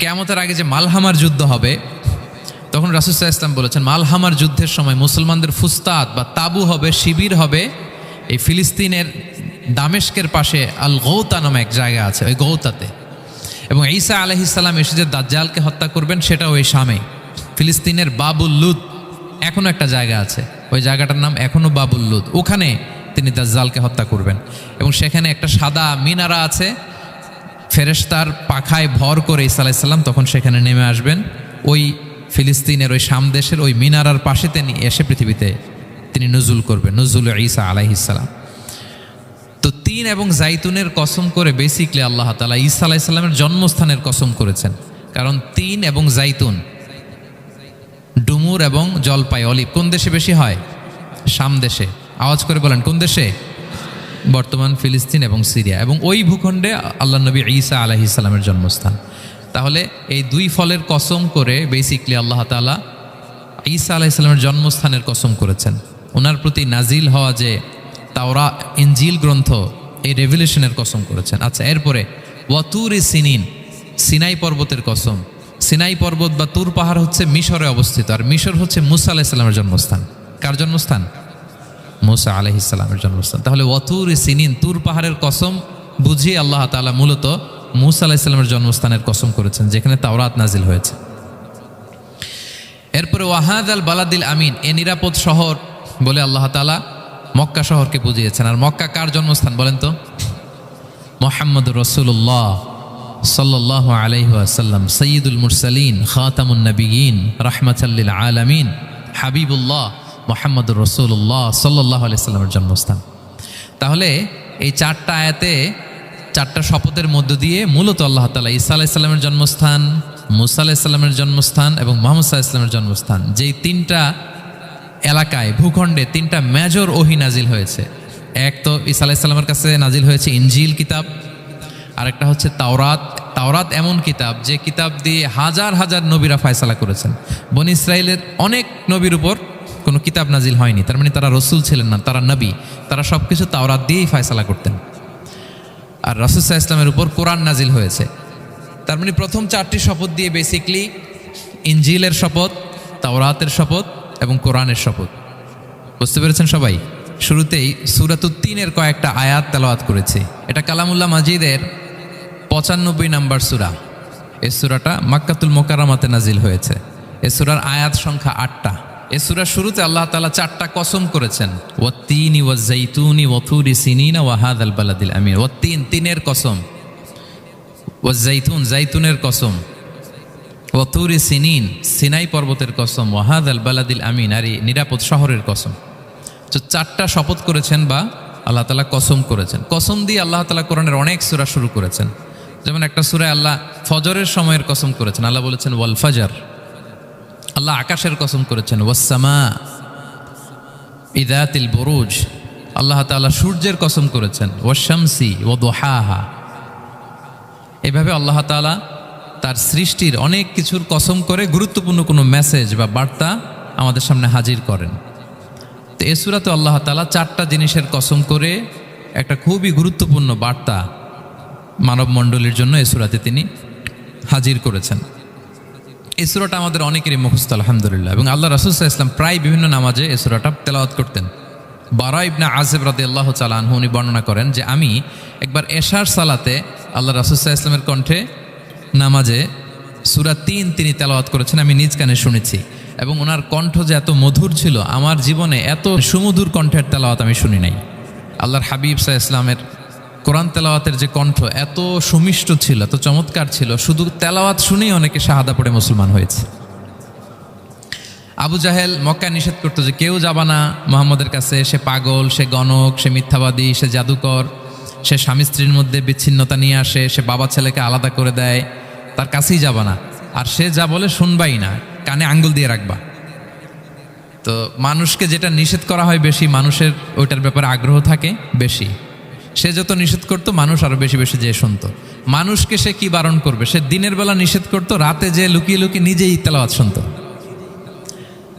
কিয়ামতের আগে যে মালহামার যুদ্ধ হবে তখন রাসূল সাল্লাল্লাহু আলাইহি ওয়াসাল্লাম বলেছেন মালহামার যুদ্ধের সময় মুসলমানদের ফুস্তাদ বা তাবু হবে, শিবির হবে এই ফিলিস্তিনের দামেস্কের পাশে আল গৌতা নামে এক জায়গা আছে, ওই গৌতাতে। এবং ঈসা আলাইহিস সালাম এসে যে দাজ্জালকে হত্যা করবেন সেটাও ওই শামে। ফিলিস্তিনের বাবুল লুদ এখনও একটা জায়গা আছে, ওই জায়গাটার নাম এখনও বাবুল লুদ, ওখানে তিনি দাজ্জালকে হত্যা করবেন। এবং সেখানে একটা সাদা মিনারা আছে, ফেরেশতার পাখায় ভর করে ঈসা আলাইহিস সালাম তখন সেখানে নেমে আসবেন। ওই ফিলিস্তিনের ওই শাম দেশের ওই মিনারার পাশে তিনি এসে পৃথিবীতে তিনি নজুল করবেন, নজুল ঈসা আলাইহিস সালাম। তো তিন এবং জাইতুনের কসম করে বেসিকলি আল্লাহ তাআলা ঈসা আলাইহিস সালামের জন্মস্থানের কসম করেছেন। কারণ তিন এবং জাইতুন, ডুমুর এবং জলপাই, অলিভ কোন দেশে বেশি হয়? শাম দেশে। আওয়াজ করে বলেন কোন দেশে? বর্তমান ফিলিস্তিন এবং সিরিয়া, এবং ওই ভূখণ্ডে আল্লাহ নবী ঈসা আলাইহিস সালামের জন্মস্থান। তাহলে এই দুই ফলের কসম করে বেসিকলি আল্লাহ তাআলা ঈসা আলাইহিস সালামের জন্মস্থানের কসম করেছেন। ওনার প্রতি নাজিল হওয়া যে তাওরাত ইনজিল গ্রন্থ, এই রেভেলেশনের কসম করেছেন। আচ্ছা, এরপরে ওয়াতুরি সিনিন, সিনাই পর্বতের কসম। সিনাই পর্বত বা তুর পাহাড় হচ্ছে মিশরে অবস্থিত, আর মিশর হচ্ছে মুসা আলাইহিস সালামের জন্মস্থান। কার জন্মস্থান? মুসা আলাইহিস সালামের জন্মস্থান। তাহলে ওয়াতুরি সিনিন, তুর পাহাড়ের কসম বুঝিয়ে আল্লাহ তাআলা মূলত মুসা আলাইহিস সালামের জন্মস্থানের কসম করেছেন, যেখানে তাওরাত নাজিল হয়েছে। এরপরে ওয়াহাদাল বালাদিল আমিন, এ নিরাপদ শহর বলে আল্লাহ তাআলা মক্কা শহরকে বুঝিয়েছেন। আর মক্কা কার জন্মস্থান বলেন তো? মুহাম্মদুর রাসূলুল্লাহ সাল্লাল্লাহু আলাইহি ওয়াসাল্লাম, সাইয়্যিদুল মুরসালিন, খাতামুন নবিয়্যিন, রাহমাতাল লিল আলামিন, হাবিবুল্লাহ মুহাম্মদুর রাসূলুল্লাহ সাল্লাল্লাহু আলাইহি ওয়াসাল্লামের জন্মস্থান। তাহলে এই চারটা আয়াতে চারটা শপথের মধ্য দিয়ে মূলত আল্লাহ তাআলা ঈসা আলাইহিস সালামের জন্মস্থান, মুসা আলাইহিস সালামের জন্মস্থান এবং মুহাম্মদ সাল্লাল্লাহু আলাইহি ওয়াসাল্লামের জন্মস্থান, যেই তিনটা এলাকায় ভূখণ্ডে তিনটা মেজর ওহী নাজিল হয়েছে। এক তো ঈসা আলাইহিস সালামের কাছে নাজিল হয়েছে ইনজিল কিতাব, আরেকটা হচ্ছে তাওরাত। তাওরাত এমন কিতাব যে কিতাব দিয়ে হাজার হাজার নবীরা ফয়সালা করেছেন। বনি ইসরাইলের অনেক নবীর উপর কোনো কিতাব নাজিল হয়নি, তার মানে তারা রসুল ছিলেন না, তারা নবী। তারা সব কিছু তাওরাত দিয়েই ফয়সালা করতেন। আর রাসূল সাল্লাল্লাহু আলাইহি ওয়াসাল্লামের উপর কোরআন নাজিল হয়েছে। তার মানে প্রথম চারটি শপথ দিয়ে বেসিকলি ইনজিলের শপথ, তাওরাতের শপথ এবং কোরআনের শপথ। বুঝতে পেরেছেন সবাই? শুরুতেই সূরাতুত তিনের কয়েকটা আয়াত তেলাওয়াত করেছি। এটা কালামুল্লাহ মাজিদের 95 নম্বর সূরা। এই সূরাটা মক্কাতুল মুকাররমাতে নাজিল হয়েছে। এই সূরার আয়াত সংখ্যা 8টা। এই সূরার শুরুতে আল্লাহ তাআলা 4টা কসম করেছেন, ওয়াত-তিনি ওয়াজ-জাইতুনি ওয়া-তুরি সিনিনা ওয়া হাযাল বালাদিল আমিন। ওয়াত-তিন, তিনের কসম, ওয়াজ-জাইতুন, জাইতুনের কসম, ওয়া-তুরি সিনিন, সিনাই পর্বতের কসম, ওয়া হাযাল বালাদিল আমিন, আর এই নিরাপদ শহরের কসম। তো 4টা শপথ করেছেন বা আল্লাহ তাআলা কসম করেছেন। কসম দিয়ে আল্লাহ তাআলা কোরআনের অনেক সূরা শুরু করেছেন। যেমন একটা সূরায় আল্লাহ ফজরের সময়ের কসম করেছেন, আল্লাহ বলেছেন ওয়াল ফাজর। আল্লাহ আকাশের কসম করেছেন ওয়াস-সামা ইযাতিল বুরুজ। আল্লাহ তাআলা সূর্যের কসম করেছেন ওয়াশ-শামসি ওয়া দুহাহা। এভাবে আল্লাহ তাআলা তার সৃষ্টির অনেক কিছুর কসম করে গুরুত্বপূর্ণ কোনো মেসেজ বা বার্তা আমাদের সামনে হাজির করেন। তো এই সূরাতে আল্লাহ তাআলা 4টা জিনিসের কসম করে একটা খুবই গুরুত্বপূর্ণ বার্তা মানব মণ্ডলীর জন্য এই সূরাতে তিনি হাজির করেছেন। এই সূরাটা আমাদের অনেকেরই মুখস্থ আলহামদুলিল্লাহ, এবং আল্লাহ রাসূল সাল্লাল্লাহু আলাইহি ওয়াসাল্লাম প্রায় বিভিন্ন নামাজে এই সূরাটা তেলাওয়াত করতেন। বারা ইবনে আযিব রাদিয়াল্লাহু তাআলা আনহু উনি বর্ণনা করেন যে আমি একবার এশার সালাতে আল্লাহ রাসূল সাল্লাল্লাহু আলাইহি ওয়াসাল্লামের কণ্ঠে নামাজে সূরা 3 তিনি তেলাওয়াত করেছেন, আমি নিজ কানে শুনেছি। এবং ওনার কণ্ঠ যে এত মধুর ছিল, আমার জীবনে এত সুমধুর কণ্ঠের তেলাওয়াত আমি শুনি নাই। আল্লাহর হাবিব সাল্লাল্লাহু আলাইহি ওয়াসাল্লামের কোরআন তেলাওয়াতের যে কণ্ঠ এত সুমিষ্ট ছিল, এত চমৎকার ছিল, শুধু তেলাওয়াত শুনেই অনেকে শাহাদা পড়ে মুসলমান হয়েছে। আবু জাহেল মক্কায় নিষেধ করতো যে কেউ যাবা না মুহাম্মদের কাছে, সে পাগল, সে গণক, সে মিথ্যাবাদী, সে জাদুকর, সে স্বামী স্ত্রীর মধ্যে বিচ্ছিন্নতা নিয়ে আসে, সে বাবা ছেলেকে আলাদা করে দেয়, তার কাছেই যাবা না। আর সে যা বলে শুনবাই না, কানে আঙ্গুল দিয়ে রাখবা। তো মানুষকে যেটা নিষেধ করা হয় বেশি, মানুষের ওইটার ব্যাপারে আগ্রহ থাকে বেশি। সে যত নিষেধ করতো মানুষ আরো বেশি বেশি যেয়ে শুনতো। মানুষকে সে কি বারণ করবে? সে দিনের বেলা নিষেধ করতো, রাতে যে লুকিয়ে লুকিয়ে নিজেই তেলাওয়াত শুনতো।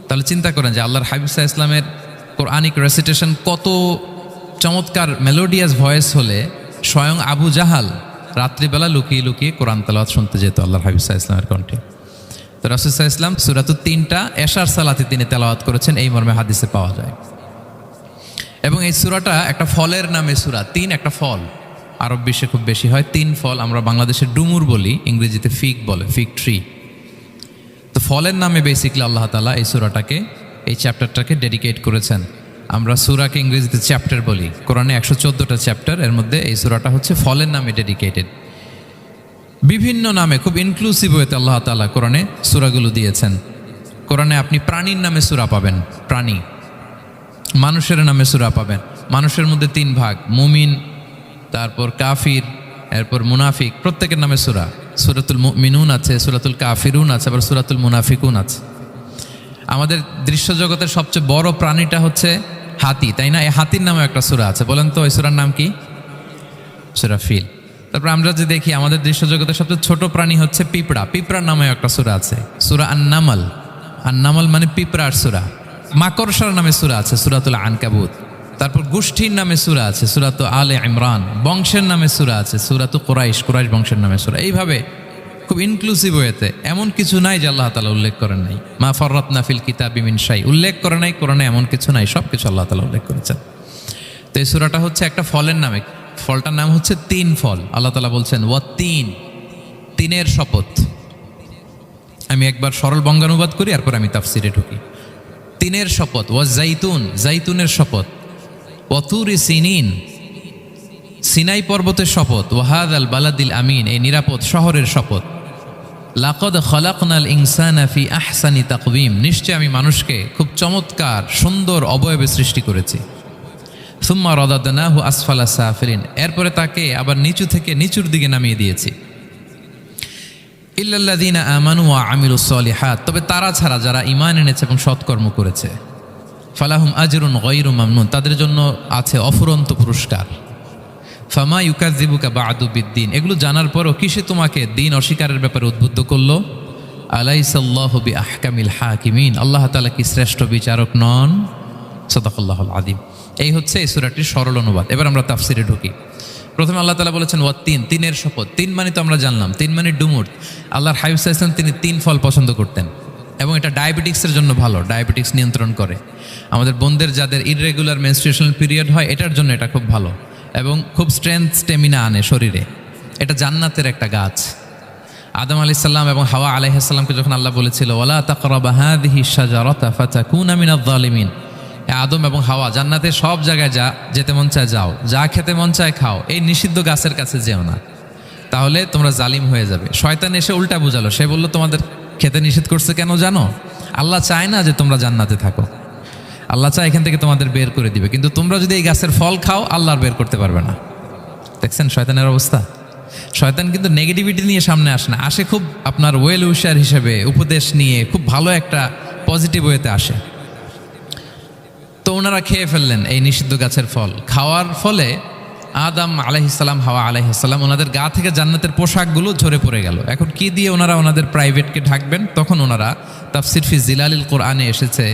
তাহলে চিন্তা করেন যে আল্লাহর হাবিব সাল্লাল্লাহু আলাইহি ওয়াসাল্লামের কোরআনিক রেসিটেশন কত চমৎকার মেলোডিয়াস ভয়েস হলে স্বয়ং আবু জাহাল রাত্রিবেলা লুকিয়ে লুকিয়ে কোরআন তেলাওয়াত শুনতে যেত আল্লাহর হাবিব সাল্লাল্লাহু আলাইহি ওয়াসাল্লামের কণ্ঠে। তো রাসূল সাল্লাল্লাহু আলাইহি ওয়াসাল্লাম সূরাতুত তিনটা এশার সালাতে তিনি তেলাওয়াত করেছেন, এই মর্মে হাদিসে পাওয়া যায়। এবং এই সূরাটা একটা ফলের নামে সূরা। তিন একটা ফল, আরব বিশ্বে খুব বেশি হয়। তিন ফল, আমরা বাংলাদেশে ডুমুর বলি, ইংরেজিতে ফিগ বলে, ফিগ ট্রি। তো ফলের নামে বেসিকলি আল্লাহ তাআলা এই সূরাটাকে, এই চ্যাপ্টারটাকে ডেডিকেট করেছেন। আমরা সূরাকে ইংরেজিতে চ্যাপ্টার বলি। কোরআনে 114টা চ্যাপ্টার, এর মধ্যে এই সূরাটা হচ্ছে ফলের নামে ডেডিকেটেড। বিভিন্ন নামে খুব ইনক্লুসিভ ওয়েতে আল্লাহ তাআলা কোরআনে সূরাগুলো দিয়েছেন। কোরআনে আপনি প্রাণীর নামে সূরা পাবেন, প্রাণী। মানুষের নামে সূরা পাবেন। মানুষের মধ্যে তিন ভাগ, মুমিন, তারপর কাফির, এরপর মুনাফিক। প্রত্যেকের নামে সূরা। সূরাতুল মুমিনুন আছে, সূরাতুল কাফিরুন আছে, আবার সূরাতুল মুনাফিকুন আছে। আমাদের দৃশ্য জগতের সবচেয়ে বড় প্রাণীটা হচ্ছে হাতি, তাই না? এই হাতির নামে একটা সূরা আছে। বলেন তো, এই সূরার নাম কি? সূরা ফিল। তারপর আমরা যে দেখি আমাদের দৃশ্য জগতের সবচেয়ে ছোট প্রাণী হচ্ছে পিঁপড়া। পিঁপড়ার নামে একটা সূরা আছে, সূরা আন-নামল। আন-নামল মানে পিঁপড়ার সূরা। মাকড়সার নামে সূরা আছে, সূরাতুল আনকাবুত। তারপর গোষ্ঠীর নামে সূরা আছে, সূরাতু আলে ইমরান। বংশের নামে সূরা আছে, সূরাতু কুরাইশ, কুরাইশ বংশের নামে সূরা। এইভাবে খুব ইনক্লুসিভ ওয়েতে, এমন কিছু নাই যে আল্লাহ তাআলা উল্লেখ করেন নাই। মা ফাররাতনা ফিল কিতাবি মিন শাই, উল্লেখ করে নাই কোরআনে এমন কিছু নাই, সব কিছু আল্লাহ তাআলা উল্লেখ করেছেন। তো এই সূরাটা হচ্ছে একটা ফলের নামে। ফলটার নাম হচ্ছে তিন ফল। আল্লাহ তাআলা বলছেন ওয়াত-তিন, তিনের শপথ। আমি একবার সরল বঙ্গানুবাদ করি, এরপর আমি তাফসিরে ঢুকি। তিনের শপথ। ওয়াজ-জাইতুন, জাইতুনের শপথ। ওয়াতুরি সিনিন, সিনাই পর্বতের শপথ। ওয়াহাদাল বালাদিল আমিন, এই নিরাপদ শহরের শপথ। লাকাদ খালাকনাল ইনসানা ফি আহসানি তাকওয়িম, নিশ্চয় আমি মানুষকে খুব চমৎকার সুন্দর অবয়বে সৃষ্টি করেছি। সুম্মা রাদাদনাহু আসফালা সাফিলিন, এরপরে তাকে আবার নিচু থেকে নিচুর দিকে নামিয়ে দিয়েছি। ইল্লাল্লাযীনা আমানু ওয়া আমিলুস সলিহাত, তবে তারা ছাড়া যারা ঈমান এনেছে এবং সৎকর্ম করেছে। ফালাহুম আজরুন গায়রু মামনুন, তাদের জন্য আছে অফুরন্ত পুরস্কার। ফামা ইউকাযযিবুকা বা'দু বিদ্দিন, এগুলো জানার পরও কিসে তোমাকে দিন অস্বীকারের ব্যাপারে উদ্বুদ্ধ করলো? আলাইসাল্লাহু বিআহকামিল হাকিমিন, আল্লাহ তাআলা কি শ্রেষ্ঠ বিচারক নন? সাদাকাল্লাহুল আযীম। এই হচ্ছে এই সূরাটির সরল অনুবাদ। এবার আমরা তাফসিরে ঢুকি। প্রথমে আল্লাহ তাআলা বলেছেন ওয়াত-তিন, তিনের শপথ। তিন মানে তো আমরা জানলাম, তিন মানে ডুমুর। আল্লাহর হাবিব সাল্লাল্লাহু আলাইহি ওয়াসাল্লাম তিনি তিন ফল পছন্দ করতেন, এবং এটা ডায়াবেটিক্সের জন্য ভালো, ডায়াবেটিক্স নিয়ন্ত্রণ করে। আমাদের বোনদের যাদের ইররেগুলার মেনস্ট্রুয়েশনাল পিরিয়ড হয়, এটার জন্য এটা খুব ভালো, এবং খুব স্ট্রেংথ স্টেমিনা আনে শরীরে। এটা জান্নাতের একটা গাছ। আদম আলাইহিস সালাম এবং হাওয়া আলাইহিস সালামকে যখন আল্লাহ বলেছিল ওয়ালা তাকরাবা হাযিহি শাজারাতা ফাতাকুনা মিনায যালিমিন, আদম এবং হাওয়া জান্নাতের সব জায়গায় যেতে মন চায় যাও, যা খেতে মন চায় খাও, এই নিষিদ্ধ গাছের কাছে যেও না, তাহলে তোমরা জালিম হয়ে যাবে। শয়তান এসে উল্টা বুঝালো, সে বলল তোমাদের খেতে নিষেধ করছে কেন জানো? আল্লাহ চায় না যে তোমরা জান্নাতে থাকো, আল্লাহ চায় এখান থেকে তোমাদের বের করে দিবে, কিন্তু তোমরা যদি এই গাছের ফল খাও আল্লাহ আর বের করতে পারবে না। দেখছেন শয়তানের অবস্থা? শয়তান কিন্তু নেগেটিভিটি নিয়ে সামনে আসে না, আসে খুব আপনার ওয়েল উইশার হিসেবে, উপদেশ নিয়ে, খুব ভালো একটা পজিটিভ ওয়েতে আসে। তো ওনারা খেয়ে ফেললেন এই নিষিদ্ধ গাছের ফল। খাওয়ার ফলে আদম আলাইহিস সালাম, হাওয়া আলাইহিস সালাম, ওনাদের গা থেকে জান্নাতের পোশাকগুলো ঝরে পড়ে গেল। এখন কি দিয়ে ওনারা ওনাদের প্রাইভেটকে ঢাকবেন? তখন ওনারা, তাফসির ফি জিলালিল কোরআনে এসেছে